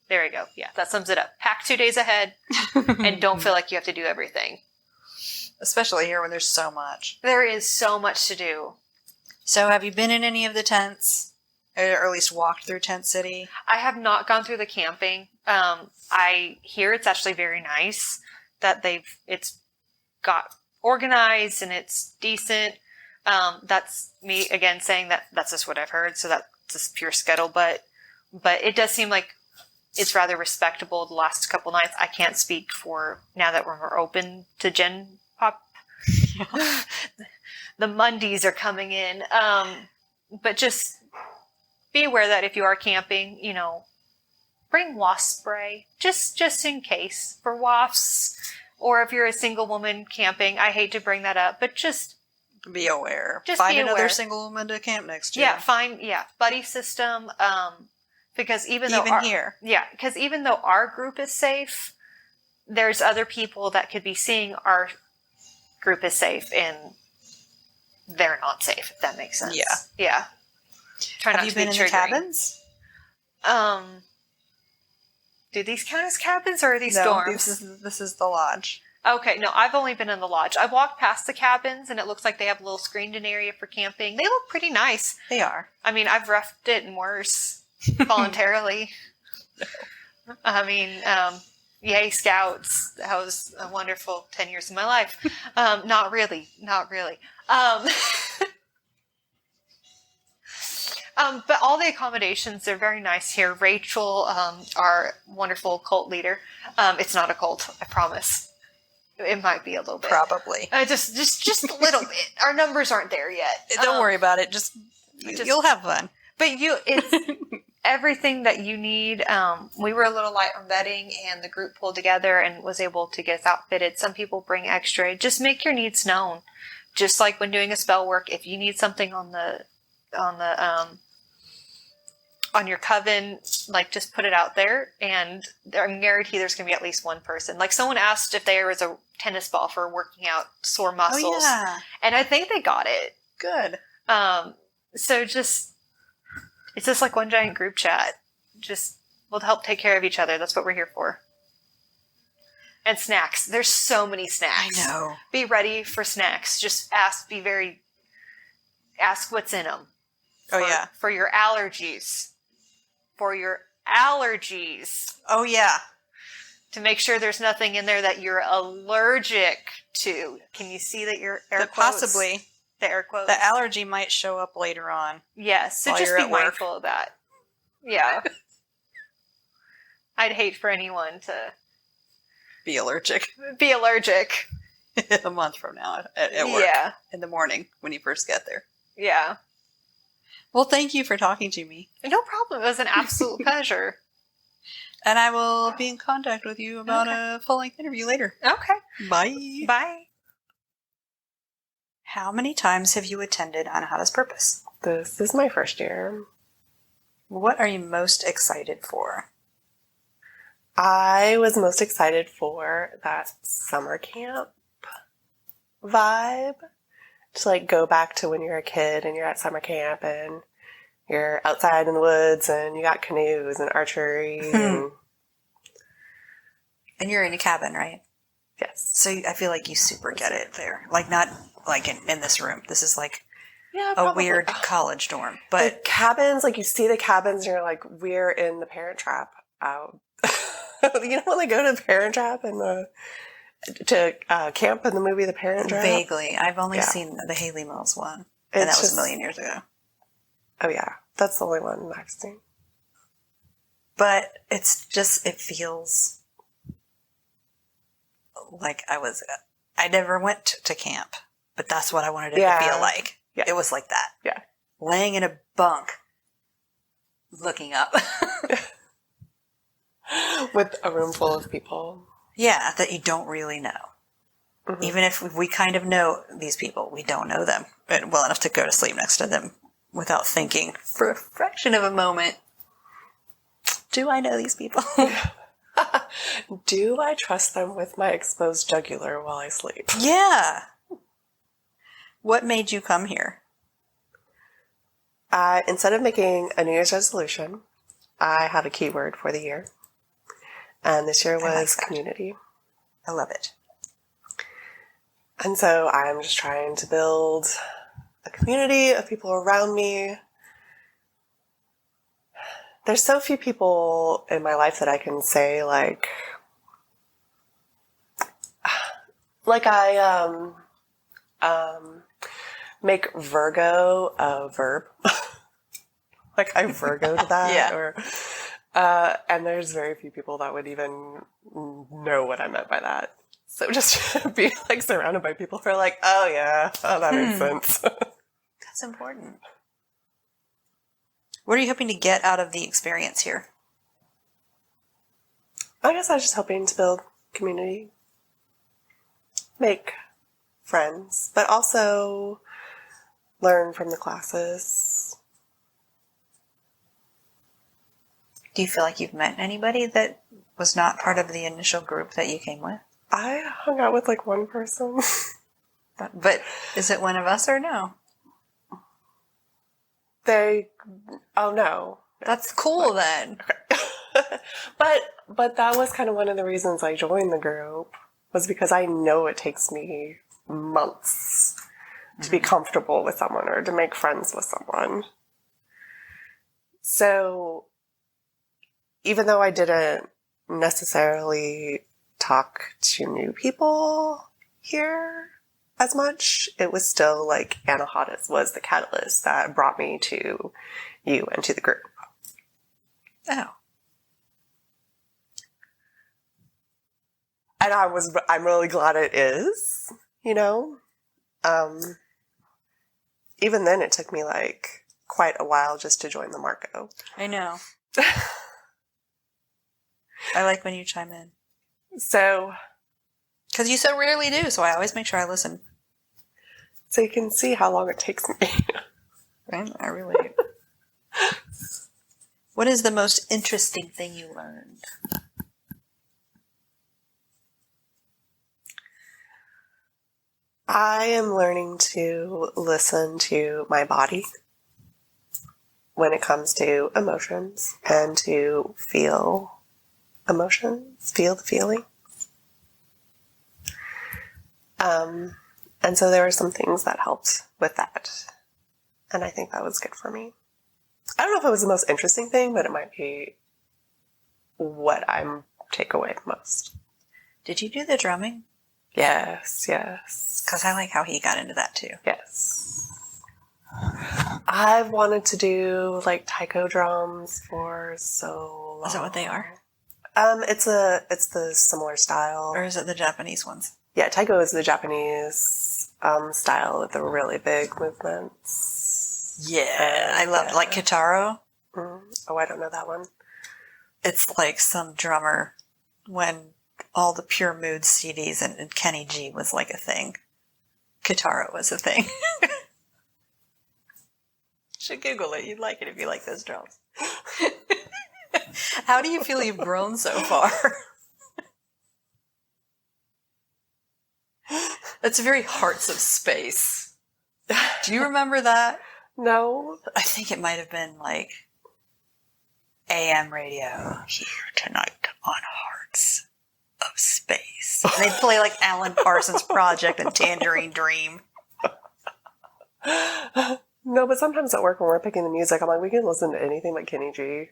There we go. Yeah, that sums it up. Pack 2 days ahead and don't feel like you have to do everything. Especially here when there's so much. There is so much to do. So have you been in any of the tents? Or at least walked through Tent City? I have not gone through the camping. I hear it's actually very nice that it's got organized and it's decent. That's me again saying that's just what I've heard. So that's just pure scuttlebutt. But it does seem like it's rather respectable the last couple nights. I can't speak for now that we're open to Gen Pop. The Mondays are coming in. But just be aware that if you are camping, bring wasp spray, just in case, for wasps. Or if you're a single woman camping, I hate to bring that up, but just Be aware. Just Find be another aware. single woman to camp next to you. Buddy system. Because even here. though our group is safe, there's other people that could be seeing our group is safe and they're not safe, if that makes sense. Yeah. Try Have not you to been be in the triggering. cabins? Do these count as cabins or are these No, dorms? this is the lodge. Okay, no, I've only been in the lodge. I walked past the cabins and it looks like they have a little screened-in area for camping. They look pretty nice. They are. I mean, I've roughed it and worse voluntarily. Yay, Scouts. That was a wonderful 10 years of my life. Not really. But all the accommodations, they're very nice here. Rachel, our wonderful cult leader. It's not a cult, I promise. It might be a little bit. Probably. Just a little bit. Our numbers aren't there yet. Don't worry about it. You'll have fun. But it's everything that you need. We were a little light on bedding, and the group pulled together and was able to get us outfitted. Some people bring extra. Just make your needs known. Just like when doing a spell work, if you need something on your coven, like just put it out there, and I'm guarantee there's going to be at least one person. Like someone asked if there was a tennis ball for working out sore muscles, Oh, yeah. and I think they got it. Good. So it's just like one giant group chat. Just we'll help take care of each other. That's what we're here for. And snacks. There's so many snacks. I know. Be ready for snacks. Just ask what's in them. Oh, yeah. For your allergies. Oh, yeah. To make sure there's nothing in there that you're allergic to. Can you see that you're air But quotes? possibly The air quotes. the allergy might show up later on. Yes. So while just you're be at work. mindful of that. Yeah. I'd hate for anyone to Be allergic be allergic. a month from now at work. Yeah. In the morning when you first get there. Yeah. Well, thank you for talking to me. No problem. It was an absolute pleasure. And I will be in contact with you about a full-length interview later. Okay. Bye. Bye. How many times have you attended Anahata's Purpose? This is my first year. What are you most excited for? I was most excited for that summer camp vibe. To like go back to when you're a kid and you're at summer camp and you're outside in the woods and you got canoes and archery. And And you're in a cabin, right? yes. So I feel like you super get it there. Like not like in this room. This is like Yeah, a probably. weird college dorm. The But cabins, like you see the cabins and you're like, we're in the Parent Trap out. You know when they go to the Parent Trap and to camp in the movie The Parent Trap? vaguely. I've only Yeah. seen the Haley Mills one. And It's that was just- a million years ago. Oh yeah, that's the only one I've seen. But it feels like I never went to camp, but that's what I wanted it Yeah. to feel like. Yeah. It was like that. Yeah. Laying in a bunk, looking up. With a room full of people. Yeah, that you don't really know. Mhm. Even if we kind of know these people, we don't know them well enough to go to sleep next to them without thinking for a fraction of a moment, do I know these people? Do I trust them with my exposed jugular while I sleep? Yeah. What made you come here? Instead of making a New Year's resolution, I had a keyword for the year. And this year I like was that. community. I love it. And so I'm just trying to build a community of people around me. There's so few people in my life that I can say like I make Virgo a verb. Like I Virgoed that. Yeah. Or and there's very few people that would even know what I meant by that. So just being like surrounded by people who are like, oh yeah, oh, that makes sense. That's important. What are you hoping to get out of the experience here? I guess I was just hoping to build community, make friends, but also learn from the classes. Do you feel like you've met anybody that was not part of the initial group that you came with? I hung out with like one person. But is it one of us or no? Oh no. That's cool then. But that was kind of one of the reasons I joined the group, was because I know it takes me months to be comfortable with someone or to make friends with someone. So even though I didn't necessarily talk to new people here as much, it was still like Anahatas was the catalyst that brought me to you and to the group. Oh. And I'm really glad it is, you know? Even then it took me like quite a while just to join the Marco. I know. I like when you chime in. So, because you so rarely do, so I always make sure I listen. So you can see how long it takes me. I really. What is the most interesting thing you learned? I am learning to listen to my body when it comes to emotions and to feel emotions, feel the feeling. And so there were some things that helped with that. And I think that was good for me. I don't know if it was the most interesting thing, but it might be what I take away most. Did you do the drumming? Yes. Because I like how he got into that too. Yes. I've wanted to do like taiko drums for so long. Is that what they are? It's the similar style. Or is it the Japanese ones? Yeah, taiko is the Japanese style with the really big movements. Yeah, I love like Kitaro. Oh, I don't know that one. It's like some drummer when all the Pure Mood CDs and Kenny G was like a thing. Kitaro was a thing. Should Google it. You'd like it if you like those drums. How do you feel you've grown so far? That's very Hearts of Space. Do you remember that? No. I think it might have been like AM radio here tonight on Hearts of Space. And they'd play like Alan Parsons Project and Tangerine Dream. No, but sometimes at work when we're picking the music, I'm like, we can listen to anything but Kenny G.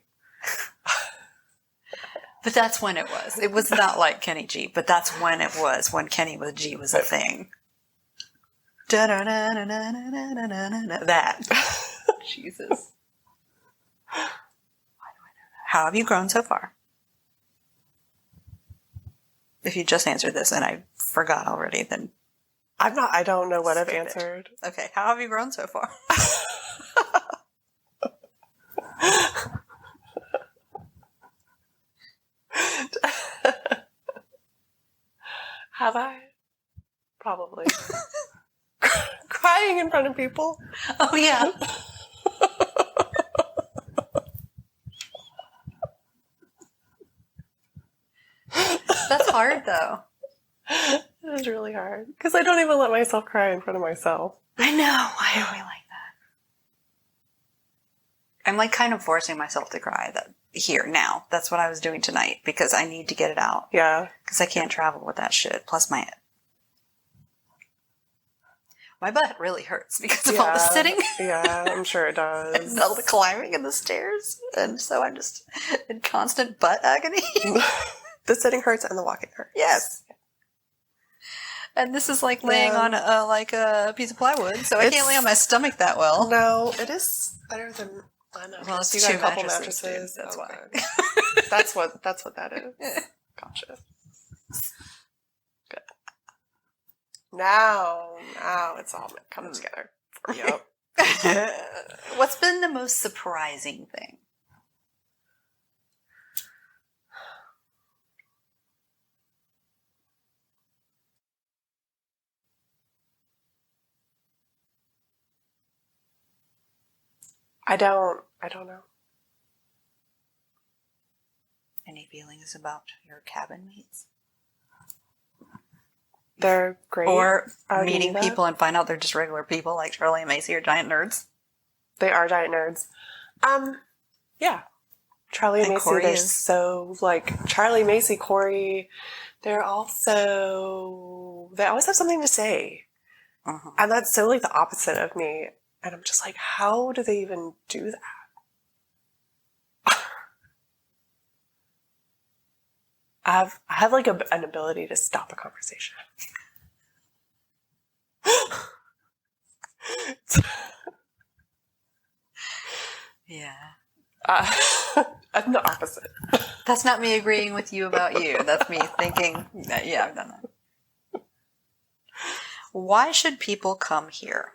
But that's when it was. It was not like Kenny G, but that's when it was, when Kenny with G was a thing. That. Jesus. Why do I know that? How have you grown so far? If you just answered this and I forgot already, then... I don't know what I've skip it. answered. Okay, how have you grown so far? Have I? Probably. Crying in front of people. Oh, yeah. That's hard, though. It is really hard. Because I don't even let myself cry in front of myself. I know. Why are we like that? I'm like kind of forcing myself to cry here now. That's what I was doing tonight because I need to get it out. Yeah. Because I can't travel with that shit. Plus my butt really hurts because of all the sitting. Yeah, I'm sure it does. And all the climbing and the stairs. And so I'm just in constant butt agony. The sitting hurts and the walking hurts. Yes. And this is like laying on a piece of plywood, so I can't lay on my stomach that well. No, it is better than... I know. Well, it's you got two a couple mattresses, mattresses. dude. That's why. Good. That's what that is. Gotcha. Good. Now it's all coming together. Yep. What's been the most surprising thing? I don't know. Any feelings about your cabin mates? They're great. Or I meeting knew that. people and find out they're just regular people like Charlie and Macy are giant nerds? They are giant nerds. Yeah. Charlie and And Macy, Corey they're is. so, like, Charlie, Macy, Corey, they always have something to say. Uh-huh. And that's so, like, the opposite of me. And I'm just like, how do they even do that? I have like an ability to stop a conversation. Yeah. I'm the opposite. That's not me agreeing with you about you. That's me thinking, yeah, I've done that. Why should people come here?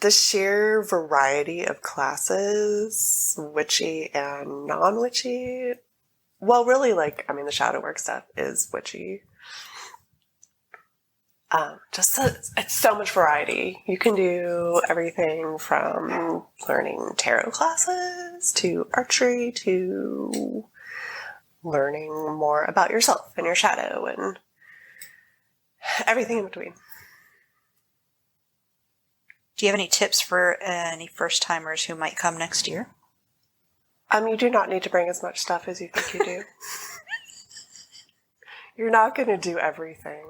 The sheer variety of classes, witchy and non-witchy. Well, really, like, I mean, the shadow work stuff is witchy. It's so much variety. You can do everything from learning tarot classes to archery to learning more about yourself and your shadow and everything in between. Do you have any tips for any first-timers who might come next year? You do not need to bring as much stuff as you think you do. You're not going to do everything.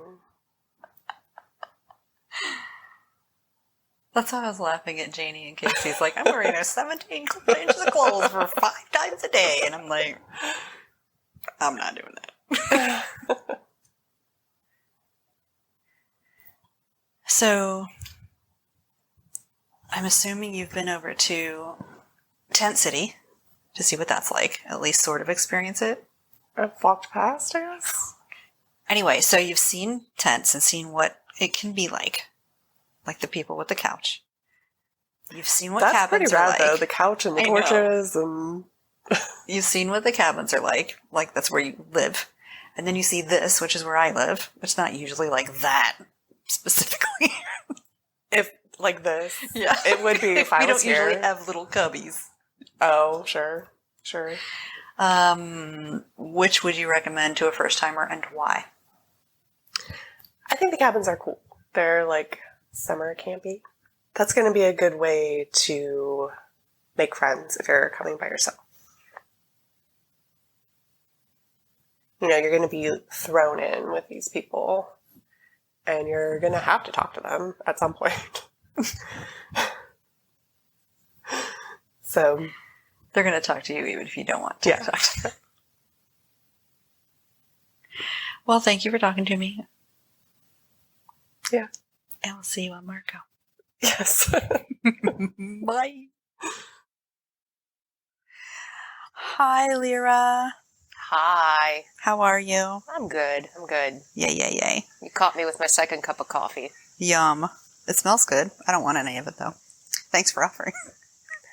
That's why I was laughing at Jayne and Casey's like, I'm wearing a 17 inches of clothes for 5 times a day. And I'm like, I'm not doing that. So, I'm assuming you've been over to Tent City to see what that's like, at least sort of experience it. I've walked past, I guess. Anyway, so you've seen tents and seen what it can be like the people with the couch. You've seen what That's cabins pretty are rad, like. though. The couch and the I know. torches and... You've seen what the cabins are like that's where you live. And then you see this, which is where I live. It's not usually like that, specifically. If, like this. Yeah. It would be if I We was don't usually here. have little cubbies. Oh, sure. Which would you recommend to a first-timer and why? I think the cabins are cool. They're, like, summer campy. That's going to be a good way to make friends if you're coming by yourself. You know, you're going to be thrown in with these people, and you're going to have to talk to them at some point. So, They're going to talk to you even if you don't want to talk to them. Well, thank you for talking to me. Yeah. And we'll see you on Marco. Yes. Bye. Hi, Lera. Hi. How are you? I'm good. Yay. You caught me with my second cup of coffee. Yum. It smells good. I don't want any of it, though. Thanks for offering.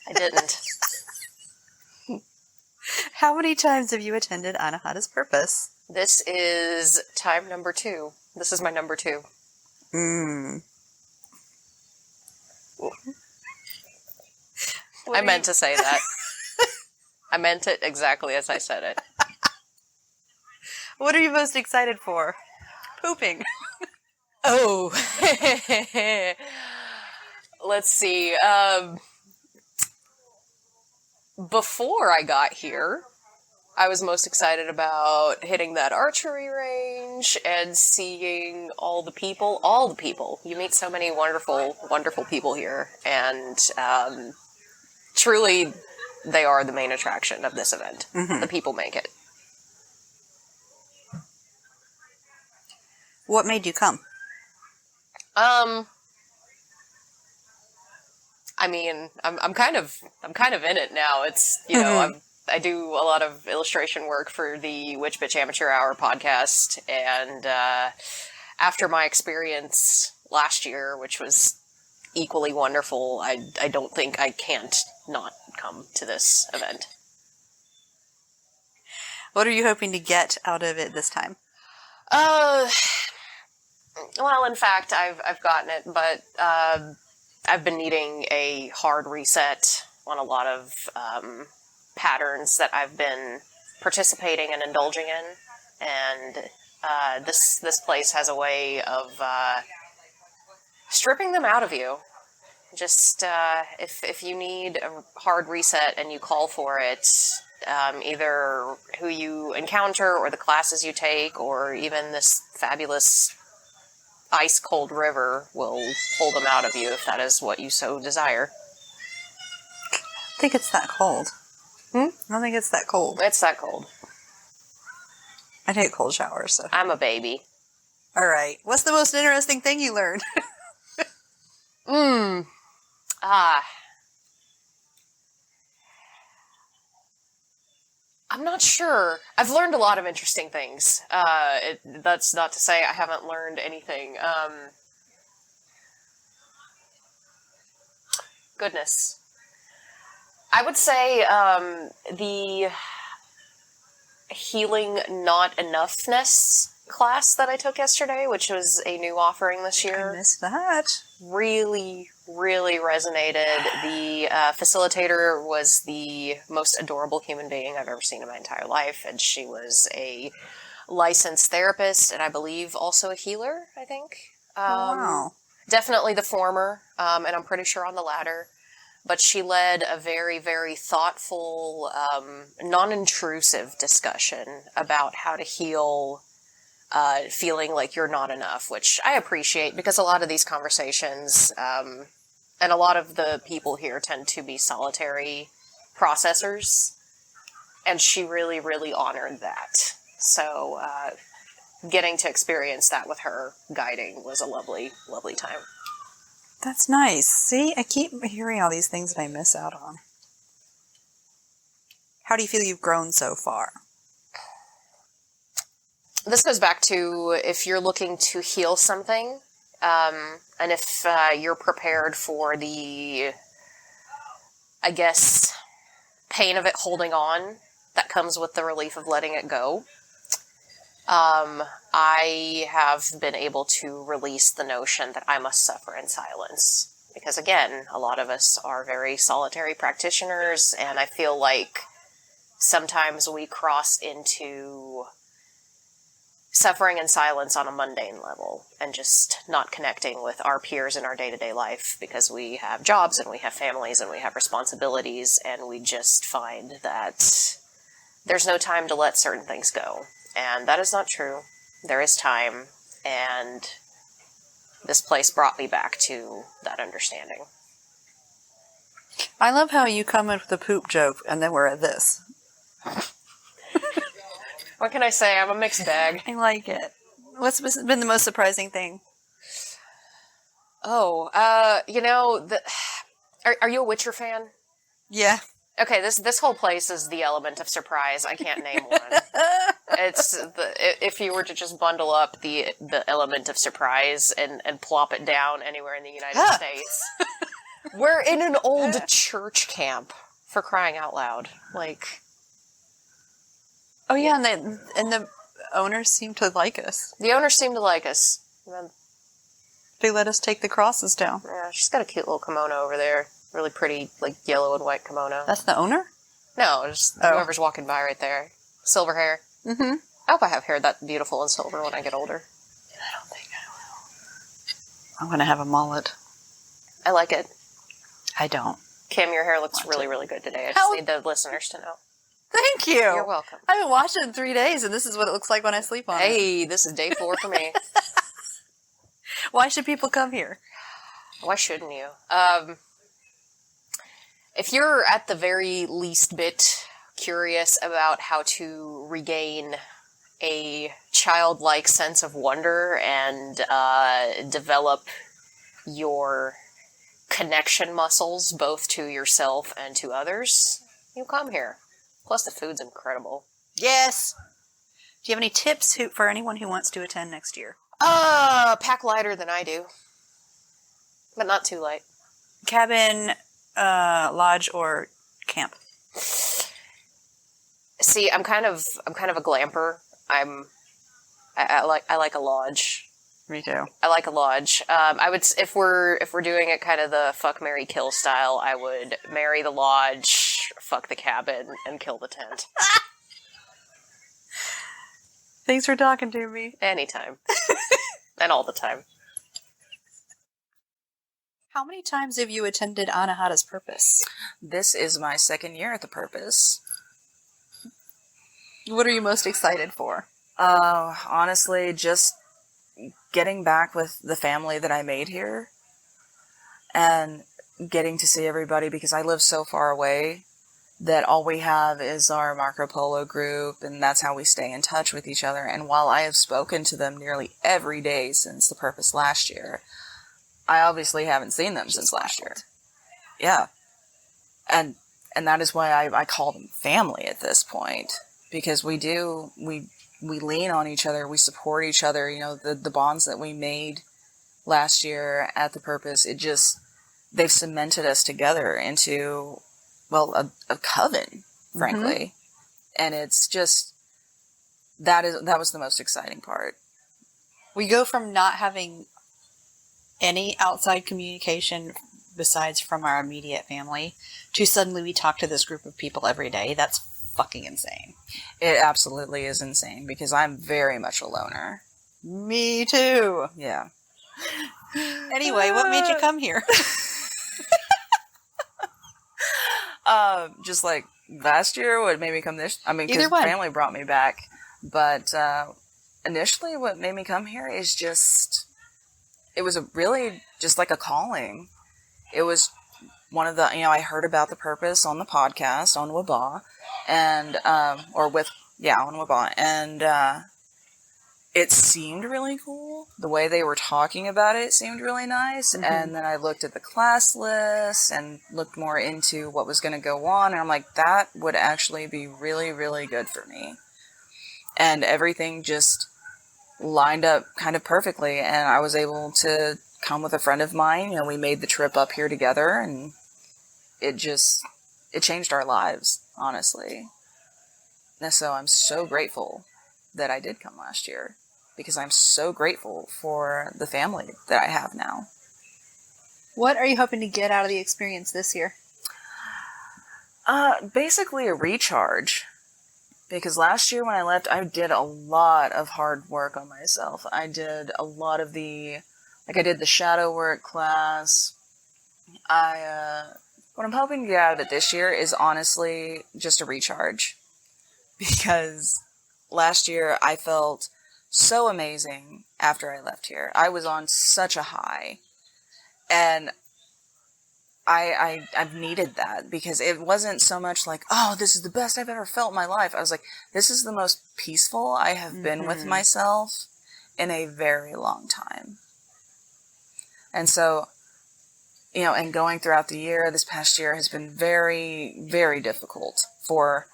I didn't. How many times have you attended Anahata's Purpose? This is time number 2. This is my number 2. I meant to say that. I meant it exactly as I said it. What are you most excited for? Pooping. Oh. Let's see. Before I got here, I was most excited about hitting that archery range and seeing all the people. All the people. You meet so many wonderful, wonderful people here. And truly, they are the main attraction of this event. Mm-hmm. The people make it. What made you come? I mean, I'm kind of in it now. It's, you know, I do a lot of illustration work for the Witch Bitch Amateur Hour podcast, and after my experience last year, which was equally wonderful, I don't think I can't not come to this event. What are you hoping to get out of it this time? Well, in fact, I've gotten it, but I've been needing a hard reset on a lot of patterns that I've been participating and indulging in, and this place has a way of stripping them out of you. Just if you need a hard reset and you call for it, either who you encounter or the classes you take or even this fabulous ice-cold river will pull them out of you if that is what you so desire. I think it's that cold. I don't think it's that cold. It's that cold. I take cold showers, so. I'm a baby. All right. What's the most interesting thing you learned? I'm not sure. I've learned a lot of interesting things. That's not to say I haven't learned anything. Goodness. I would say the healing not enoughness class that I took yesterday, which was a new offering this year. I missed that. Really resonated. The facilitator was the most adorable human being I've ever seen in my entire life, and she was a licensed therapist, and I believe also a healer, I think. Wow. Definitely the former, and I'm pretty sure on the latter. But she led a very, very thoughtful, non-intrusive discussion about how to heal feeling like you're not enough, which I appreciate because a lot of these conversations, and a lot of the people here tend to be solitary processors, and she really honored that. So getting to experience that with her guiding was a lovely time. That's nice. See, I keep hearing all these things that I miss out on. How do you feel you've grown so far? This goes back to if you're looking to heal something, and if you're prepared for the, I guess, pain of it holding on that comes with the relief of letting it go. I have been able to release the notion that I must suffer in silence. Because again, a lot of us are very solitary practitioners, and I feel like sometimes we cross into suffering in silence on a mundane level and just not connecting with our peers in our day-to-day life because we have jobs and we have families and we have responsibilities, and we just find that there's no time to let certain things go. And that is not true. There is time, and this place brought me back to that understanding. I love how you come in with the poop joke, and then we're at this. What can I say? I'm a mixed bag. I like it. What's been the most surprising thing? Oh, are you a Witcher fan? Yeah. Okay, this whole place is the element of surprise. I can't name one. It's if you were to just bundle up the element of surprise and plop it down anywhere in the United States. We're in an old church camp, for crying out loud. Like, oh yeah, and the owners seem to like us. the owners seem to like us. They let us take the crosses down. Yeah, she's got a cute little kimono over there. Really pretty, like, yellow and white kimono. That's the owner? No, just whoever's walking by right there. Silver hair. Mm-hmm. I hope I have hair that beautiful and silver when I get older. I don't think I will. I'm going to have a mullet. I like it. I don't. Kim, your hair looks really good today. I just need the listeners to know. Thank you. You're welcome. I haven't washed it in 3 days, and this is what it looks like when I sleep on it. Hey, this is day 4 for me. Why should people come here? Why shouldn't you? If you're at the very least bit curious about how to regain a childlike sense of wonder and develop your connection muscles both to yourself and to others, you come here. Plus the food's incredible. Yes. Do you have any tips for anyone who wants to attend next year? Pack lighter than I do. But not too light. Cabin, lodge, or camp? See, I'm kind of a glamper. I like a lodge. Me too. I like a lodge. I would, if we're doing it kind of the fuck, marry, kill style, I would marry the lodge, fuck the cabin, and kill the tent. Thanks for talking to me. Anytime. And all the time. How many times have you attended Anahata's Purpose? This is my second year at the Purpose. What are you most excited for? Honestly, just getting back with the family that I made here and getting to see everybody, because I live so far away that all we have is our Marco Polo group, and that's how we stay in touch with each other. And while I have spoken to them nearly every day since the Purpose last year, I obviously haven't seen them since last year. Yeah. And that is why I call them family at this point, because we lean on each other, we support each other. You know, the bonds that we made last year at the Purpose, they've cemented us together into, well, a coven, frankly. And it's just, that was the most exciting part. We go from not having any outside communication besides from our immediate family to suddenly we talk to this group of people every day. That's fucking insane. It absolutely is insane, because I'm very much a loner. Me too. Yeah. Anyway, what made you come here? Just like last year, what made me come this? I mean, Either because one. family brought me back, but initially, what made me come here is just, it was really just like a calling. It was one of the, I heard about the Purpose on the podcast on Waba, and on Waba, and it seemed really cool. The way they were talking about it seemed really nice. And then I looked at the class list and looked more into what was going to go on, and I'm like, that would actually be really, really good for me. And everything just lined up kind of perfectly, and I was able to come with a friend of mine. We made the trip up here together, and it changed our lives, honestly. And so I'm so grateful that I did come last year, because I'm so grateful for the family that I have now. What are you hoping to get out of the experience this year? Basically a recharge. Because last year when I left, I did a lot of hard work on myself. I did a lot of I did the shadow work class. What I'm hoping to get out of it this year is honestly just a recharge. Because last year I felt so amazing after I left here. I was on such a high. And I've needed that, because it wasn't so much like, oh, this is the best I've ever felt in my life. I was like, this is the most peaceful I have been with myself in a very long time. And so, and going throughout the year, this past year has been very, very difficult for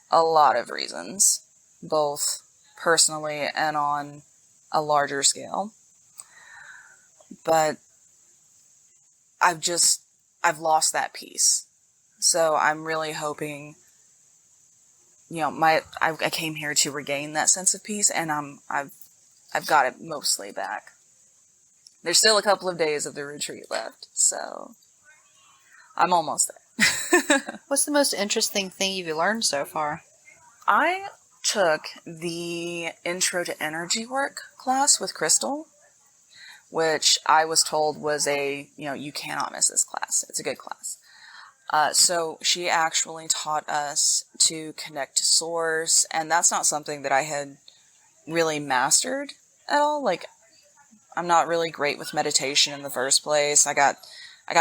a lot of reasons, both personally and on a larger scale. But I've lost that peace. So I'm really hoping, I came here to regain that sense of peace, and I've got it mostly back. There's still a couple of days of the retreat left, so I'm almost there. What's the most interesting thing you've learned so far? I took the Intro to Energy Work class with Crystal, which I was told was you cannot miss this class. It's a good class. So she actually taught us to connect to source, and that's not something that I had really mastered at all. Like, I'm not really great with meditation in the first place. I got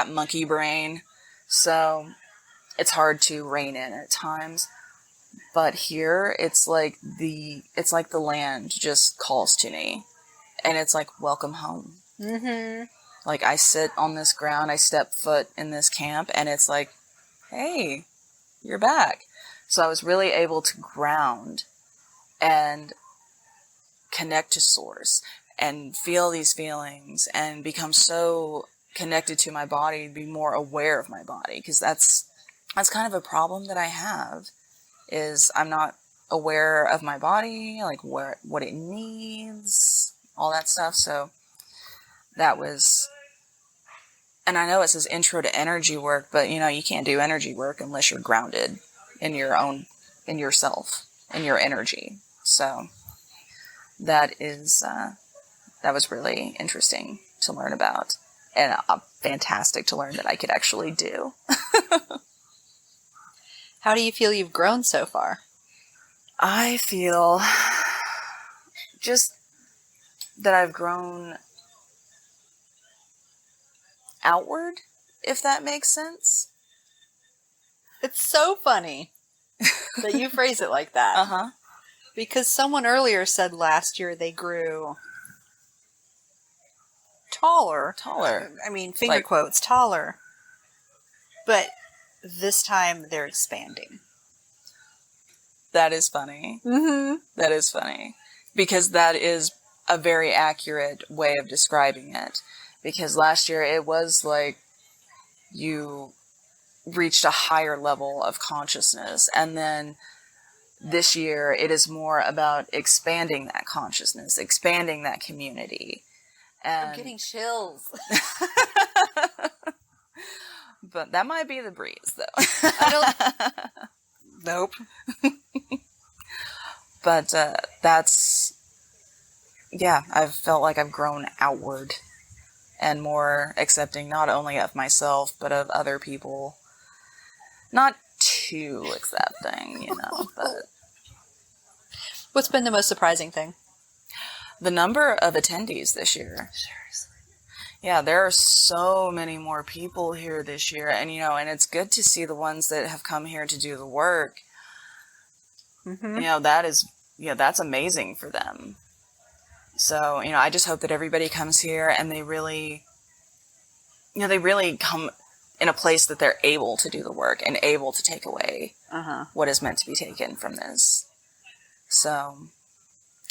monkey brain, so it's hard to rein in at times. But here, it's like the land just calls to me, and it's like, welcome home. Like, I sit on this ground, I step foot in this camp, and it's like, hey, you're back. So I was really able to ground and connect to source and feel these feelings and become so connected to my body, be more aware of my body, because that's kind of a problem that I have, is I'm not aware of my body, like what it needs, all that stuff. So that was, and I know it says intro to energy work, but you can't do energy work unless you're grounded in in yourself, in your energy. So that was really interesting to learn about, and fantastic to learn that I could actually do. How do you feel you've grown so far? I feel just that I've grown outward, if that makes sense. It's so funny that you phrase it like that. Uh-huh. Because someone earlier said last year they grew taller. I mean, finger quotes, taller. But this time they're expanding. That is funny. Mm-hmm. That is funny. Because that is a very accurate way of describing it. Because last year it was like you reached a higher level of consciousness. And then this year it is more about expanding that consciousness, expanding that community. And I'm getting chills. But that might be the breeze, though. Nope. But I've felt like I've grown outward and more accepting not only of myself, but of other people. Not too accepting, but... What's been the most surprising thing? The number of attendees this year. Seriously. Yeah, there are so many more people here this year, and and it's good to see the ones that have come here to do the work. Mm-hmm. That's amazing for them. So, I just hope that everybody comes here and they really come in a place that they're able to do the work and able to take away what is meant to be taken from this. So,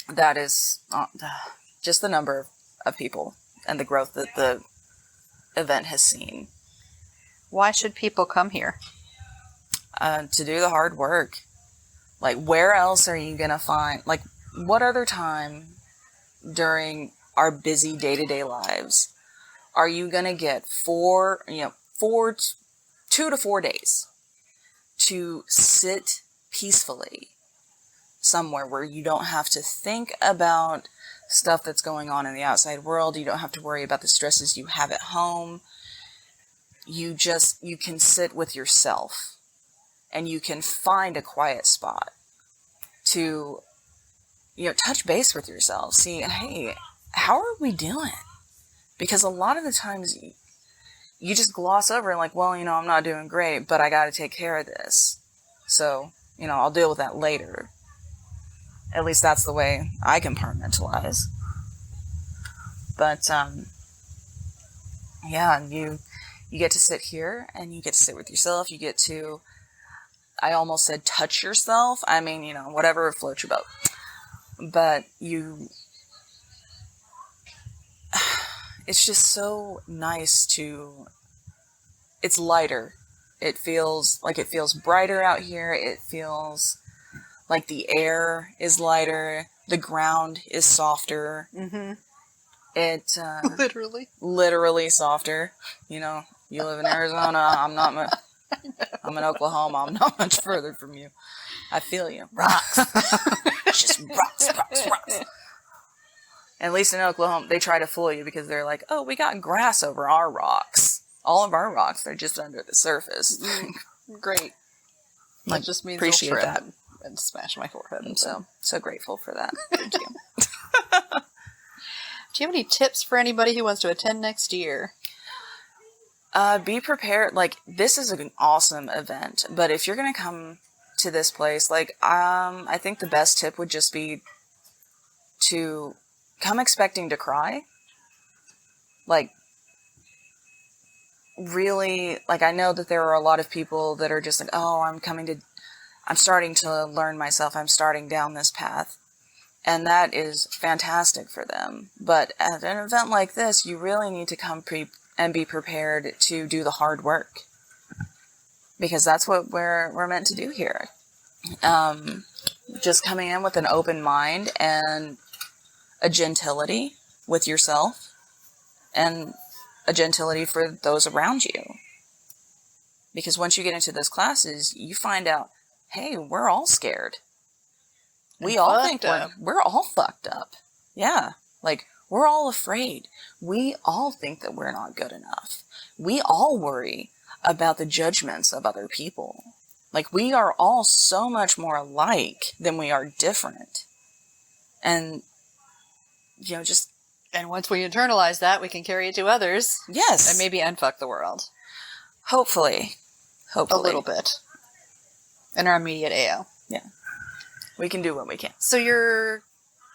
that is just the number of people and the growth that the event has seen. Why should people come here? To do the hard work. Like, where else are you going to find, like, what other time during our busy day-to-day lives are you going to get 2 to 4 days to sit peacefully somewhere where you don't have to think about stuff that's going on in the outside world. You don't have to worry about the stresses you have at home. You can sit with yourself and you can find a quiet spot to, touch base with yourself. See, hey, how are we doing? Because a lot of the times you just gloss over and like, well, I'm not doing great, but I got to take care of this. So, I'll deal with that later. At least that's the way I compartmentalize. But, you get to sit here and you get to sit with yourself. You get to, I almost said touch yourself. I mean, whatever floats your boat. But it's just so nice it's lighter. It feels brighter out here. It feels like the air is lighter. The ground is softer. Mm-hmm. It, literally softer. You live in Arizona. I'm in Oklahoma. I'm not much further from you. I feel you. Rocks. It's just rocks. At least in Oklahoma, they try to fool you because they're like, oh, we got grass over our rocks. All of our rocks, they're just under the surface. Great. That just means appreciate I'll trip that. and smash my forehead. I'm so grateful for that. Thank you. Do you have any tips for anybody who wants to attend next year? Be prepared. Like, this is an awesome event, but if you're going to come to this place, I think the best tip would just be to come expecting to cry. Really, I know that there are a lot of people that are just like, oh, I'm starting to learn myself. I'm starting down this path. And that is fantastic for them. But at an event like this, you really need to come and be prepared to do the hard work. Because that's what we're meant to do here. Just coming in with an open mind and a gentility with yourself and a gentility for those around you. Because once you get into those classes, you find out, hey, we're all scared. We all think we're all fucked up. Yeah. Like, we're all afraid. We all think that we're not good enough. We all worry about the judgments of other people. Like, we are all so much more alike than we are different. And, you know, just... And once we internalize that, we can carry it to others. Yes. And maybe unfuck the world. Hopefully. A little bit. In our immediate AO. Yeah. We can do what we can. So you're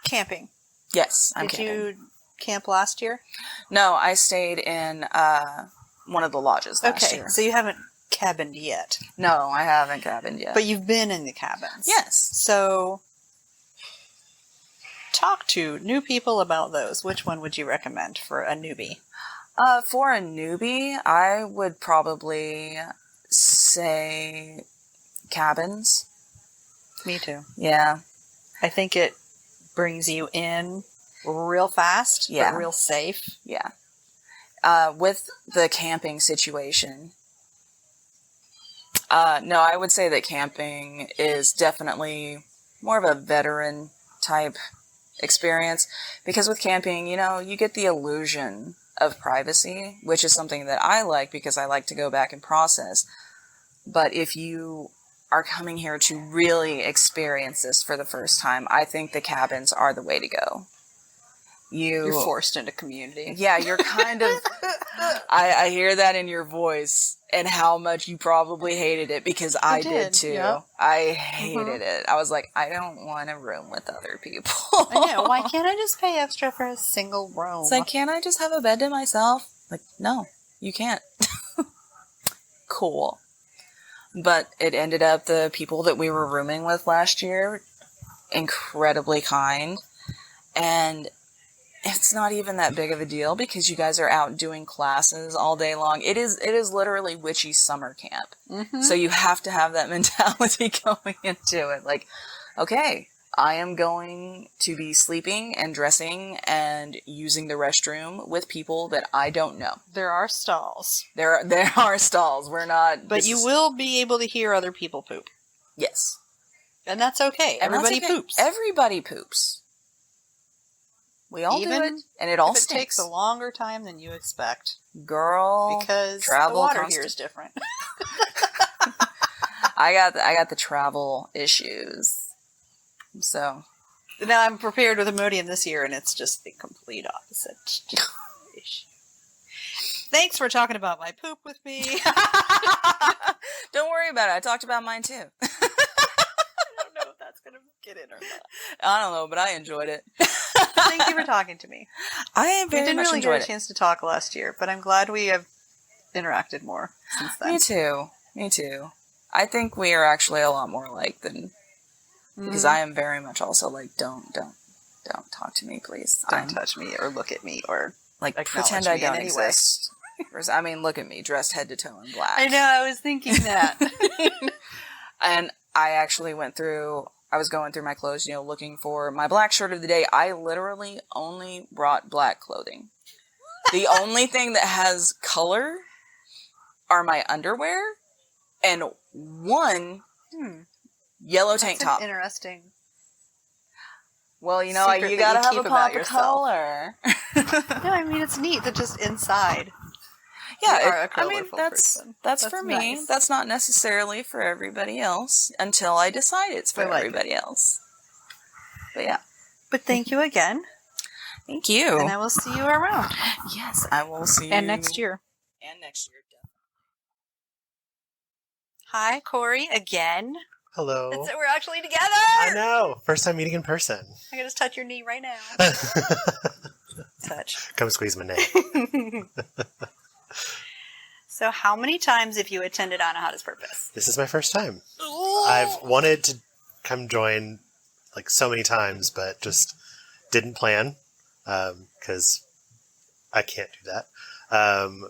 camping. Yes, I'm Did camping. you camp last year? No, I stayed in one of the lodges last year. So you haven't cabined yet. No, I haven't cabined yet. But you've been in the cabins. Yes. So talk to new people about those. Which one would you recommend for a newbie? For a newbie, I would probably say cabins. Me too. Yeah. I think it brings you in real fast, Yeah. but real safe. Yeah. With the camping situation, no, I would say that camping is definitely more of a veteran type experience, because with camping, you know, you get the illusion of privacy, which is something that I like because I like to go back and process. But if you are coming here to really experience this for the first time, I think the cabins are the way to go. You're forced into community. Yeah, you're kind of... I hear that in your voice and how much you probably hated it, because I did too. Yeah. I hated it. I was like, I don't want a room with other people. I know. Why can't I just pay extra for a single room? It's like, can't I just have a bed to myself? Like, no, you can't. Cool. But it ended up the people that we were rooming with last year, incredibly kind. And it's not even that big of a deal because you guys are out doing classes all day long. It is literally witchy summer camp. Mm-hmm. So you have to have that mentality going into it. Like, okay, I am going to be sleeping and dressing and using the restroom with people that I don't know. There are stalls. There are stalls. We're not... But you will be able to hear other people poop. Yes. And that's okay. And Everybody that's okay. poops. Everybody poops. We all do it, and it all if it stinks. takes a longer time than you expect. Girl, Because travel the water constant. here is different. I got the travel issues. So Now I'm prepared with Imodium this year, and it's just the complete opposite issue. Thanks for talking about my poop with me. don't worry about it. I talked about mine too. I don't know if that's going to get in or not. I don't know, but I enjoyed it. Thank you for talking to me. I We very didn't much really enjoyed get a chance to talk last year, but I'm glad we have interacted more since it. then. Me too. I think we are actually a lot more alike than... Because I am very much also like, don't talk to me, please. Don't touch me or look at me or Like, acknowledge pretend I me in don't any way. exist. I mean, look at me, dressed head to toe in black. I know, I was thinking that. And I actually I was going through my clothes, looking for my black shirt of the day. I literally only brought black clothing. The only thing that has color are my underwear and one yellow tank top. Interesting. Well, secret you that gotta you have keep a about pop of yourself. color. No, I mean, it's neat that just inside. Yeah, You are a I mean, colorful that's person. for me. Nice. That's not necessarily for everybody else until I decide it's for I like everybody else. But yeah. But thank you again, Thank you. and I will see you around. Yes, I will see you. And next year. And next year. Hi, Corey, again. Hello. That's it, we're actually together! I know. First time meeting in person. I can just touch your knee right now. Touch. Come squeeze my neck. So how many times have you attended Anahata's Purpose? This is my first time. I've wanted to come join like so many times, but just didn't plan because I can't do that.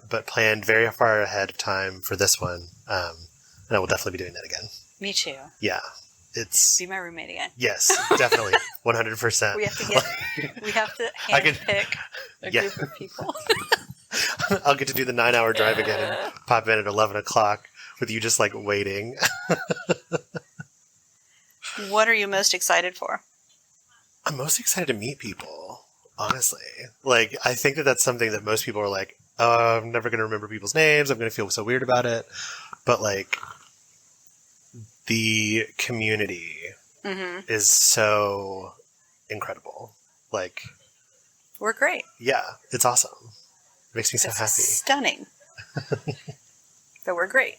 But planned very far ahead of time for this one. And I will definitely be doing that again. Me too. Yeah. it's Be my roommate again. yes, definitely, 100%. We have to handpick a Yeah. group of people. I'll get to do the 9-hour drive again and pop in at 11 o'clock with you just like waiting. What are you most excited for? I'm most excited to meet people, honestly. Like, I think that that's something that most people are like, oh, I'm never going to remember people's names. I'm going to feel so weird about it. But, like, the community is so incredible. Like, We're great. yeah, it's awesome. It makes me so It's happy. stunning. But we're great.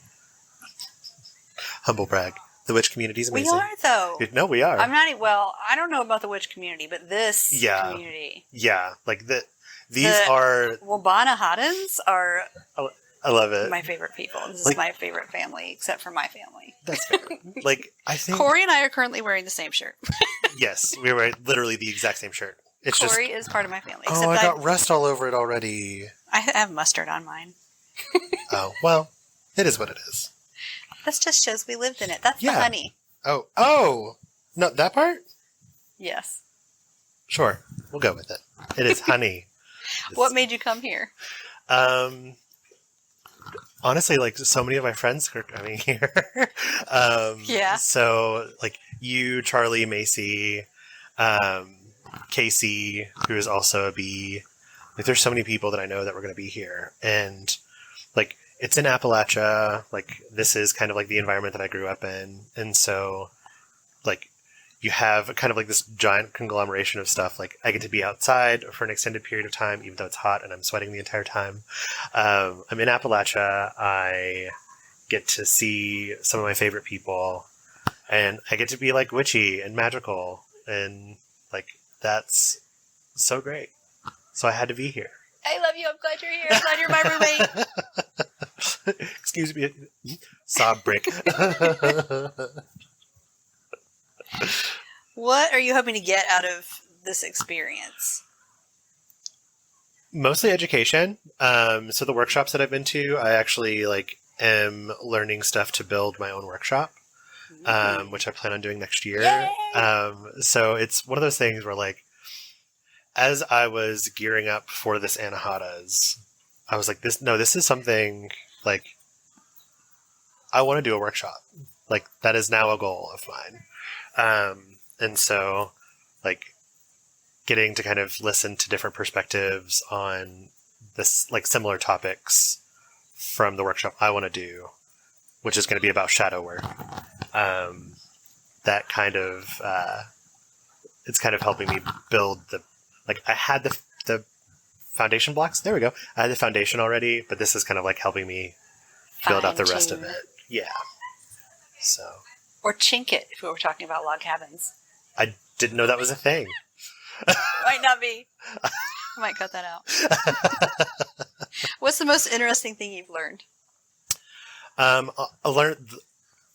Humble brag. The witch community is amazing. We are, though. No, we are. I'm not. Well, I don't know about the witch community, but this community. Yeah, like these The are. Anahatas are I love it. my favorite people. This is Like- my favorite family, except for my family. That's fair. Like, I think. Corey and I are currently wearing the same shirt. Yes, we were literally the exact same shirt. It's Corey just. is part of my family. Oh, I got rust all over it already. I have mustard on mine. Oh, well, it is what it is. That just shows we lived in it. That's Yeah. the honey. Oh, no, that part? Yes. Sure, we'll go with it. It is honey. What made you come here? Honestly, like, so many of my friends are coming here. Yeah. So, like, you, Charlie, Macy, Casey, who is also a bee. Like, there's so many people that I know that were going to be here. And, like, it's in Appalachia. Like, this is kind of like the environment that I grew up in. And so, like, you have kind of like this giant conglomeration of stuff. Like, I get to be outside for an extended period of time, even though it's hot and I'm sweating the entire time. I'm in Appalachia. I get to see some of my favorite people. And I get to be, like, witchy and magical. And, like, that's so great. So I had to be here. I love you. I'm glad you're here. I'm glad you're my roommate. Excuse me. Sob break. What are you hoping to get out of this experience? Mostly education. So the workshops that I've been to, I actually like am learning stuff to build my own workshop, which I plan on doing next year. So it's one of those things where, like, as I was gearing up for this Anahatas, I was like, this is something, like, I want to do a workshop. Like, that is now a goal of mine. And so, like, getting to kind of listen to different perspectives on this, like, similar topics from the workshop I want to do, which is going to be about shadow work. That kind of, it's kind of helping me build like, I had the foundation blocks. There we go. I had the foundation already, but this is kind of like helping me build out the rest of it. Yeah. So. Or chink it, if we were talking about log cabins. I didn't know that was a thing. Might not be. I might cut that out. What's the most interesting thing you've learned? I learned,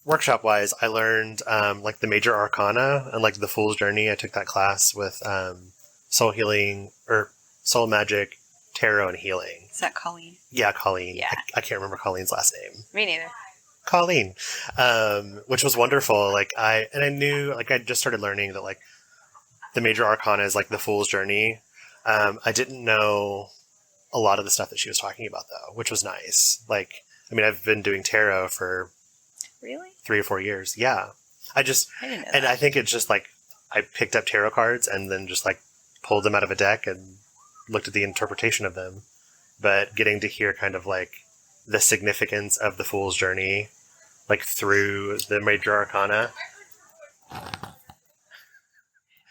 workshop-wise, I learned, like, the major arcana and, like, the Fool's Journey. I took that class with soul healing, or soul magic, tarot, and healing. Is that Colleen? Yeah, Colleen. Yeah. I can't remember Colleen's last name. Me neither. Colleen, which was wonderful. Like, I knew, like, I just started learning that, like, the major arcana is, like, the Fool's Journey. I didn't know a lot of the stuff that she was talking about, though, which was nice. Like, I mean, I've been doing tarot for Really? 3 or 4 years. Yeah. I didn't know And that. I think it's just, like, I picked up tarot cards and then just, like, pulled them out of a deck and looked at the interpretation of them. But getting to hear kind of, like, the significance of the Fool's Journey, like, through the major arcana.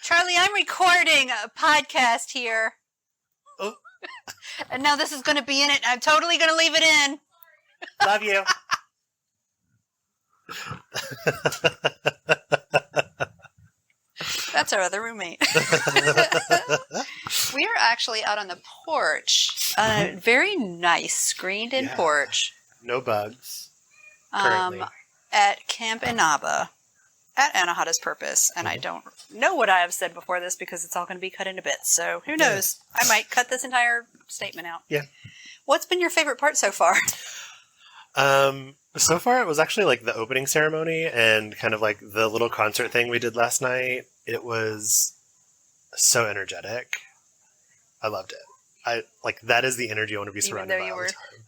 Charlie, I'm recording a podcast here. Oh. And now this is going to be in it. I'm totally going to leave it in. Love you. That's our other roommate. We are actually out on the porch. A very nice screened-in Yeah. porch. No bugs. Currently. At Camp Inaba at Anahata's Purpose. And I don't know what I have said before this because it's all going to be cut into bits. So who knows? I might cut this entire statement out. Yeah. What's been your favorite part so far? So far, it was actually like the opening ceremony and kind of like the little concert thing we did last night. It was so energetic. I loved it. I like that is the energy I want to be surrounded by all the time.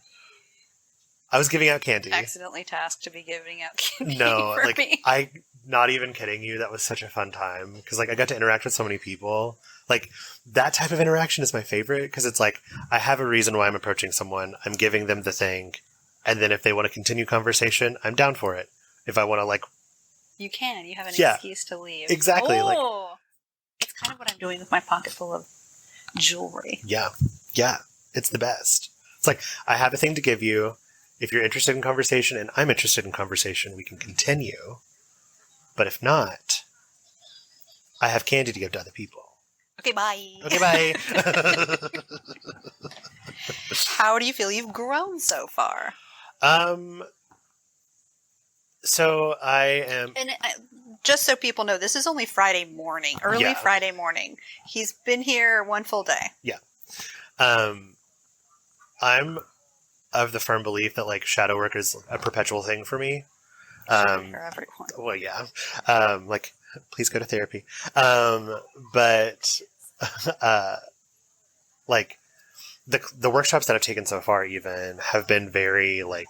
I was giving out candy. Accidentally tasked to be giving out candy No, for like me. I not even kidding you. That was such a fun time because like I got to interact with so many people. Like that type of interaction is my favorite because it's like I have a reason why I'm approaching someone. I'm giving them the thing, and then if they want to continue conversation, I'm down for it. If I want to like, You can. You have an Yeah. excuse to leave. Exactly, like- it's kind of what I'm doing with my pocket full of jewelry. yeah, it's the best. It's like I have a thing to give you. If you're interested in conversation and I'm interested in conversation, we can continue. But if not, I have candy to give to other people. Okay, bye. Okay, bye. How do you feel you've grown so far? So I am. And just so people know, this is only Friday morning, early Yeah. Friday morning. He's been here one full day. I'm of the firm belief that like shadow work is a perpetual thing for me. For everyone. Well, yeah. Like, please go to therapy. But like the workshops that I've taken so far even have been very like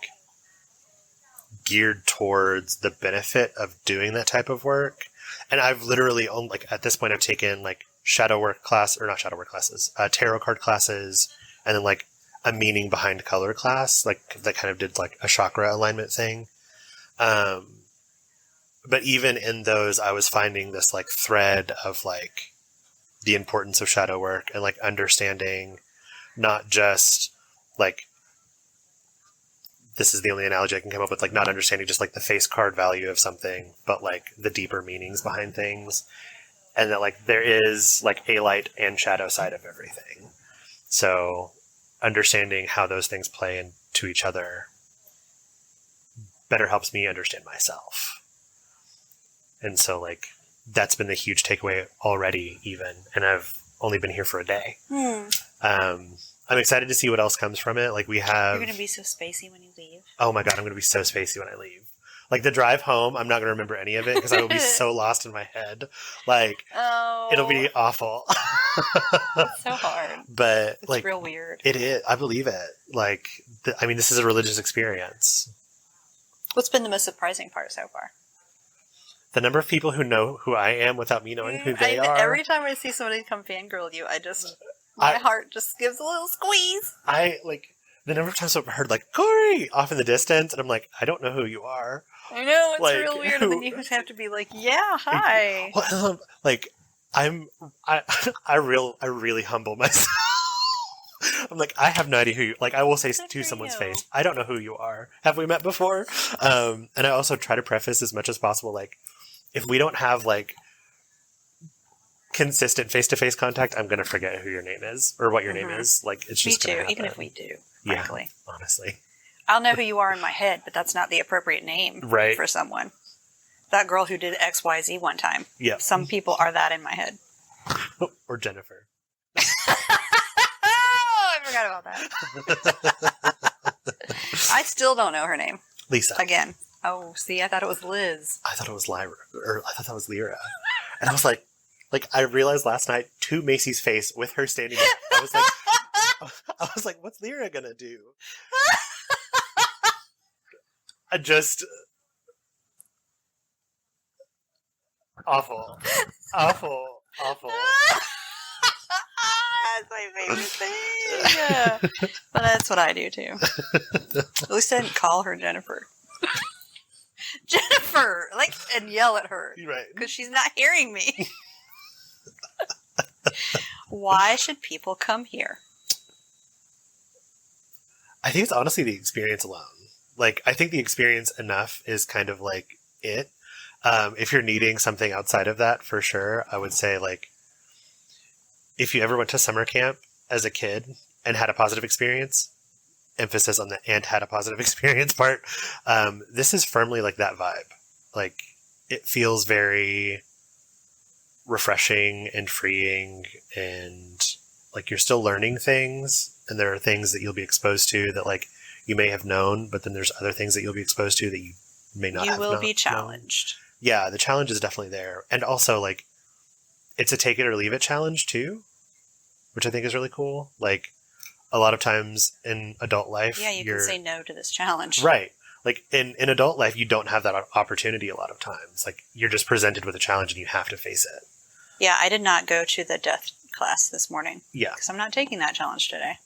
geared towards the benefit of doing that type of work. And I've literally only, like at this point I've taken like shadow work class or not shadow work classes, tarot card classes, and then like a meaning behind color class, like that kind of did like a chakra alignment thing. But even in those, I was finding this like thread of like the importance of shadow work and like understanding not just like, this is the only analogy I can come up with, like not understanding just like the face card value of something, but like the deeper meanings behind things. And that like there is like a light and shadow side of everything. So understanding how those things play into each other better helps me understand myself. And so like that's been the huge takeaway already even, and I've only been here for a day. I'm excited to see what else comes from it. Like we have... You're going to be so spacey when you leave. Oh my God, I'm going to be so spacey when I leave. Like the drive home, I'm not going to remember any of it because I will be so lost in my head. Like, it'll be awful. It's so hard. But It's like, real weird. it is. I believe it. Like, I mean, this is a religious experience. What's been the most surprising part so far? The number of people who know who I am without me knowing who they are. Every time I see somebody come fangirl you, my heart just gives a little squeeze. The number of times I've heard like Corey off in the distance, and I'm like, I don't know who you are. I know, it's Like, real weird, and then you just have to be like, yeah, hi. Well, like I really humble myself. I'm like, I have no idea who you, like I will say Good to for someone's you. face, I don't know who you are. Have we met before? And I also try to preface as much as possible, like, if we don't have like consistent face-to-face contact, I'm gonna forget who your name is or what your name is. Like, it's Me just gonna too, happen. even if we do, Yeah. frankly. Honestly. I'll know who you are in my head, but that's not the appropriate name Right. for someone. That girl who did XYZ one time. Yeah. Some people are that in my head. Or Jennifer. Oh, I forgot about that. I still don't know her name. Lisa. Again. Oh, see, I thought it was Liz. I thought it was Lyra, or I thought that was Lera. And I was like, I realized last night to Macy's face with her standing there, I was like, what's Lera gonna do? I just awful. That's my favorite thing. But that's what I do too. At least I didn't call her Jennifer. Jennifer! And yell at her. Right. Because she's not hearing me. Why should people come here? I think it's honestly the experience alone. Like, I think the experience enough is kind of like it. If you're needing something outside of that, for sure, I would say, like, if you ever went to summer camp as a kid and had a positive experience, emphasis on the and had a positive experience part, this is firmly like that vibe. Like, it feels very refreshing and freeing, and like you're still learning things, and there are things that you'll be exposed to that like you may have known, but then there's other things that you'll be exposed to that you may not have You will not be known. challenged. Yeah, the challenge is definitely there. And also, like, it's a take it or leave it challenge, too, which I think is really cool. Like, a lot of times in adult life, Yeah, you can say no to this challenge. Right. Like, in adult life, you don't have that opportunity a lot of times. Like, you're just presented with a challenge and you have to face it. Yeah, I did not go to the death class this morning. Yeah. Because I'm not taking that challenge today.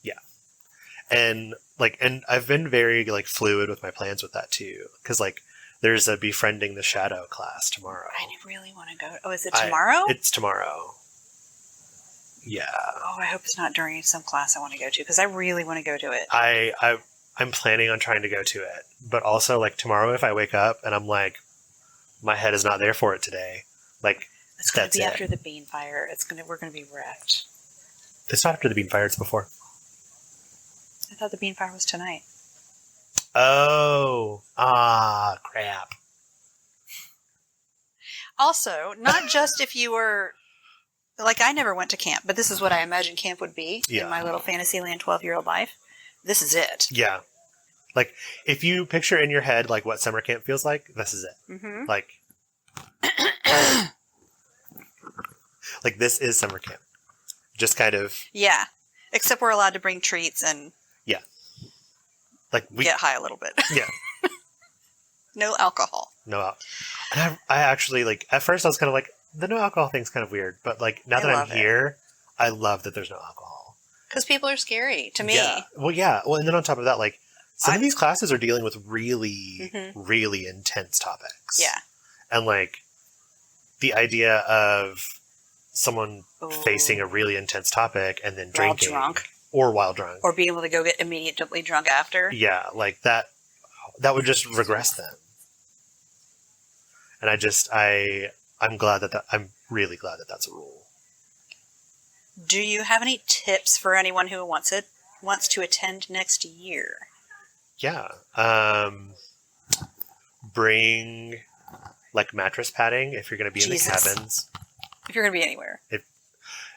And, like, and I've been very, like, fluid with my plans with that, too. Because, like, there's a Befriending the Shadow class tomorrow. I really want to go. Oh, is it tomorrow? It's tomorrow. Yeah. Oh, I hope it's not during some class I want to go to, because I really want to go to it. I'm planning on trying to go to it. But also, like, tomorrow if I wake up and I'm like, my head is not there for it today, like, It's going that's to be it. after the bean fire. We're going to be wrecked. It's not after the bean fire, it's before. I thought the bean fire was tonight. Oh. Crap. Also, not just if you were... Like, I never went to camp, but this is what I imagine camp would be in my little Fantasyland 12-year-old life. This is it. Yeah. Like, if you picture in your head, like, what summer camp feels like, this is it. Mm-hmm. Like, like, this is summer camp. Just kind of, Yeah. Except we're allowed to bring treats and like, we get high a little bit. Yeah. No alcohol. No alcohol. And I actually, like, at first I was kind of like, the no alcohol thing's kind of weird. But, like, now that I'm love it. here, I love that there's no alcohol. Because people are scary, to me. Yeah. Well, yeah. Well, and then on top of that, like, some of these classes are dealing with really, really intense topics. Yeah. And, like, the idea of someone facing a really intense topic and then While drinking. drunk. Or while drunk. Or being able to go get immediately drunk after. Yeah, like, that would just regress them. And I'm glad I'm really glad that that's a rule. Do you have any tips for anyone who wants to attend next year? Yeah. Bring, like, mattress padding if you're going to be in the cabins. If you're going to be anywhere.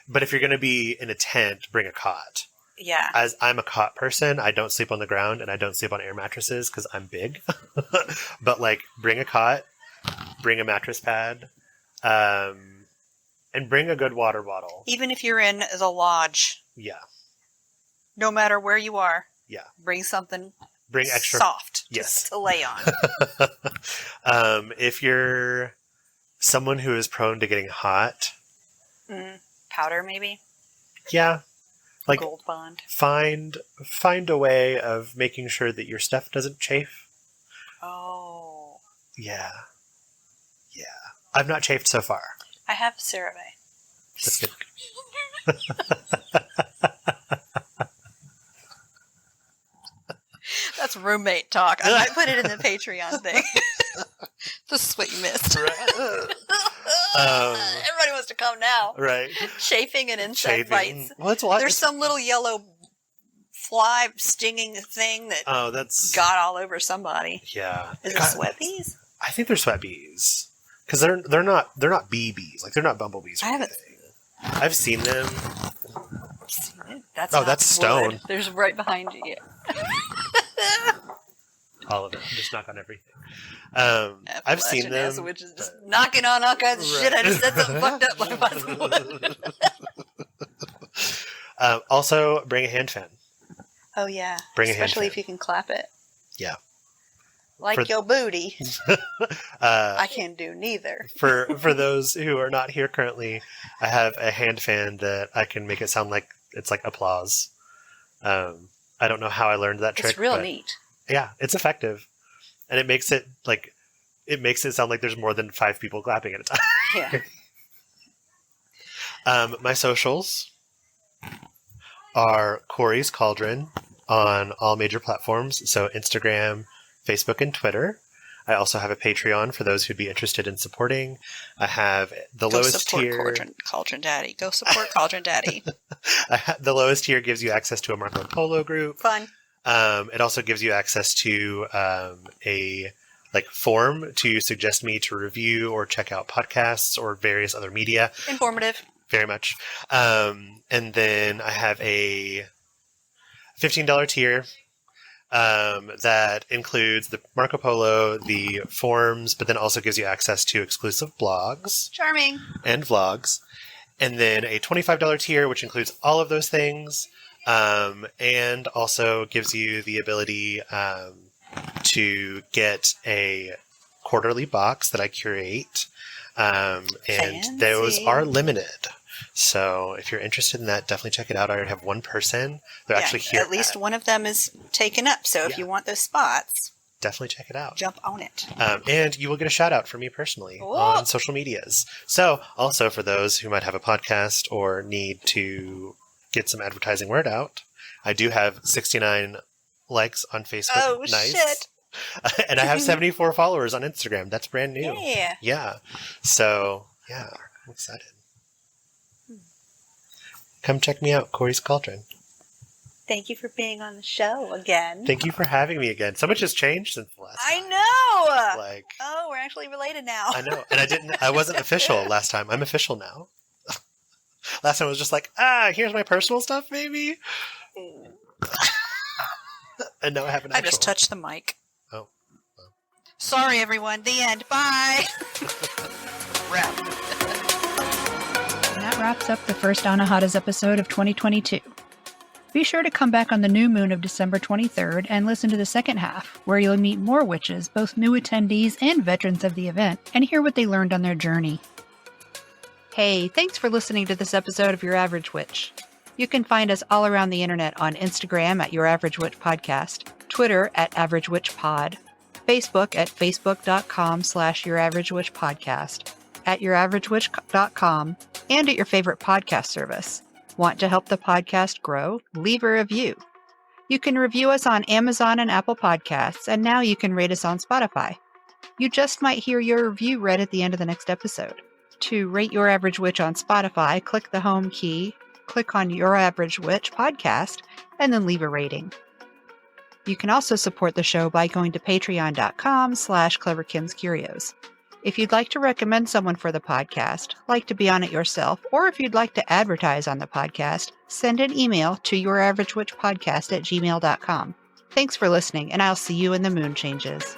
But if you're going to be in a tent, bring a cot. Yeah. As I'm a cot person, I don't sleep on the ground and I don't sleep on air mattresses because I'm big. But, like, bring a cot, bring a mattress pad, and bring a good water bottle. Even if you're in the lodge. Yeah. No matter where you are. Yeah. Bring something Bring extra soft yes. just to lay on. If you're someone who is prone to getting hot. Powder, maybe? Yeah. Like, Gold Bond. Find a way of making sure that your stuff doesn't chafe. Oh. Yeah. Yeah. I've not chafed so far. I have CeraVe. That's good. That's roommate talk. I might put it in the Patreon thing. This is what you missed. Right. Everybody wants to come now. Right. Chafing and insect bites. Well, it's a lot. There's some little yellow fly stinging thing that that's got all over somebody. Yeah. Is it sweat bees? I think they're sweat bees because they're not bee bees. Like, they're not bumblebees. Or I haven't. anything. I've seen them. That's Oh, not that's stone. wood. There's right behind you. All of it. Just knock on everything. I've seen them. Which is just knocking on all kinds of shit. I just said something fucked up like wood. Also, bring a hand fan. Oh yeah. Bring a hand Especially fan. if you can clap it. Yeah. Like your booty. I can do neither. For those who are not here currently, I have a hand fan that I can make it sound like it's like applause. I don't know how I learned that trick. It's real neat. Yeah, it's effective. And it makes it sound like there's more than 5 people clapping at a time. Yeah. My socials are Corey's Cauldron on all major platforms. So Instagram, Facebook, and Twitter. I also have a Patreon for those who'd be interested in supporting. I have the lowest tier. Cauldron Daddy. Go support Cauldron Daddy. The lowest tier gives you access to a Marco Polo group. Fun. It also gives you access to a form to suggest me to review or check out podcasts or various other media. Informative. Very much. And then I have a $15 tier. that includes the Marco Polo, the forms, but then also gives you access to exclusive blogs. Charming. And vlogs. And then a $25 tier, which includes all of those things, and also gives you the ability to get a quarterly box that I curate. And those are limited. So if you're interested in that, definitely check it out. I already have one person. They're actually here. At least one of them is taken up. So if you want those spots, definitely check it out. Jump on it. And you will get a shout out from me personally on social medias. So also for those who might have a podcast or need to get some advertising word out, I do have 69 likes on Facebook. Oh, nice. Shit. And I have 74 followers on Instagram. That's brand new. Yeah. Yeah. So, yeah, I'm excited. Come check me out, Corey's Cauldron. Thank you for being on the show again. Thank you for having me again. So much has changed since the last time. I know. Like, oh, we're actually related now. I know. And I wasn't official last time. I'm official now. Last time I was just like, here's my personal stuff, maybe. And now I have an actual. I just touched the mic. Oh. Sorry, everyone. The end. Bye. Wrap. And that wraps up the first Anahatas episode of 2022. Be sure to come back on the new moon of December 23rd and listen to the second half, where you'll meet more witches, both new attendees and veterans of the event, and hear what they learned on their journey. Hey, thanks for listening to this episode of Your Average Witch. You can find us all around the internet on Instagram at Your Average Witch Podcast, Twitter at Average Witch Pod, Facebook at facebook.com/Your Average Witch Podcast, at youraveragewitch.com, and at your favorite podcast service. Want to help the podcast grow? Leave a review. You can review us on Amazon and Apple Podcasts, and now you can rate us on Spotify. You just might hear your review read at the end of the next episode. To rate Your Average Witch on Spotify, click the home key, click on Your Average Witch Podcast, and then leave a rating. You can also support the show by going to patreon.com/CleverKimsCurios. If you'd like to recommend someone for the podcast, like to be on it yourself, or if you'd like to advertise on the podcast, send an email to YourAverageWitchPodcast@gmail.com. Thanks for listening, and I'll see you in the moon changes.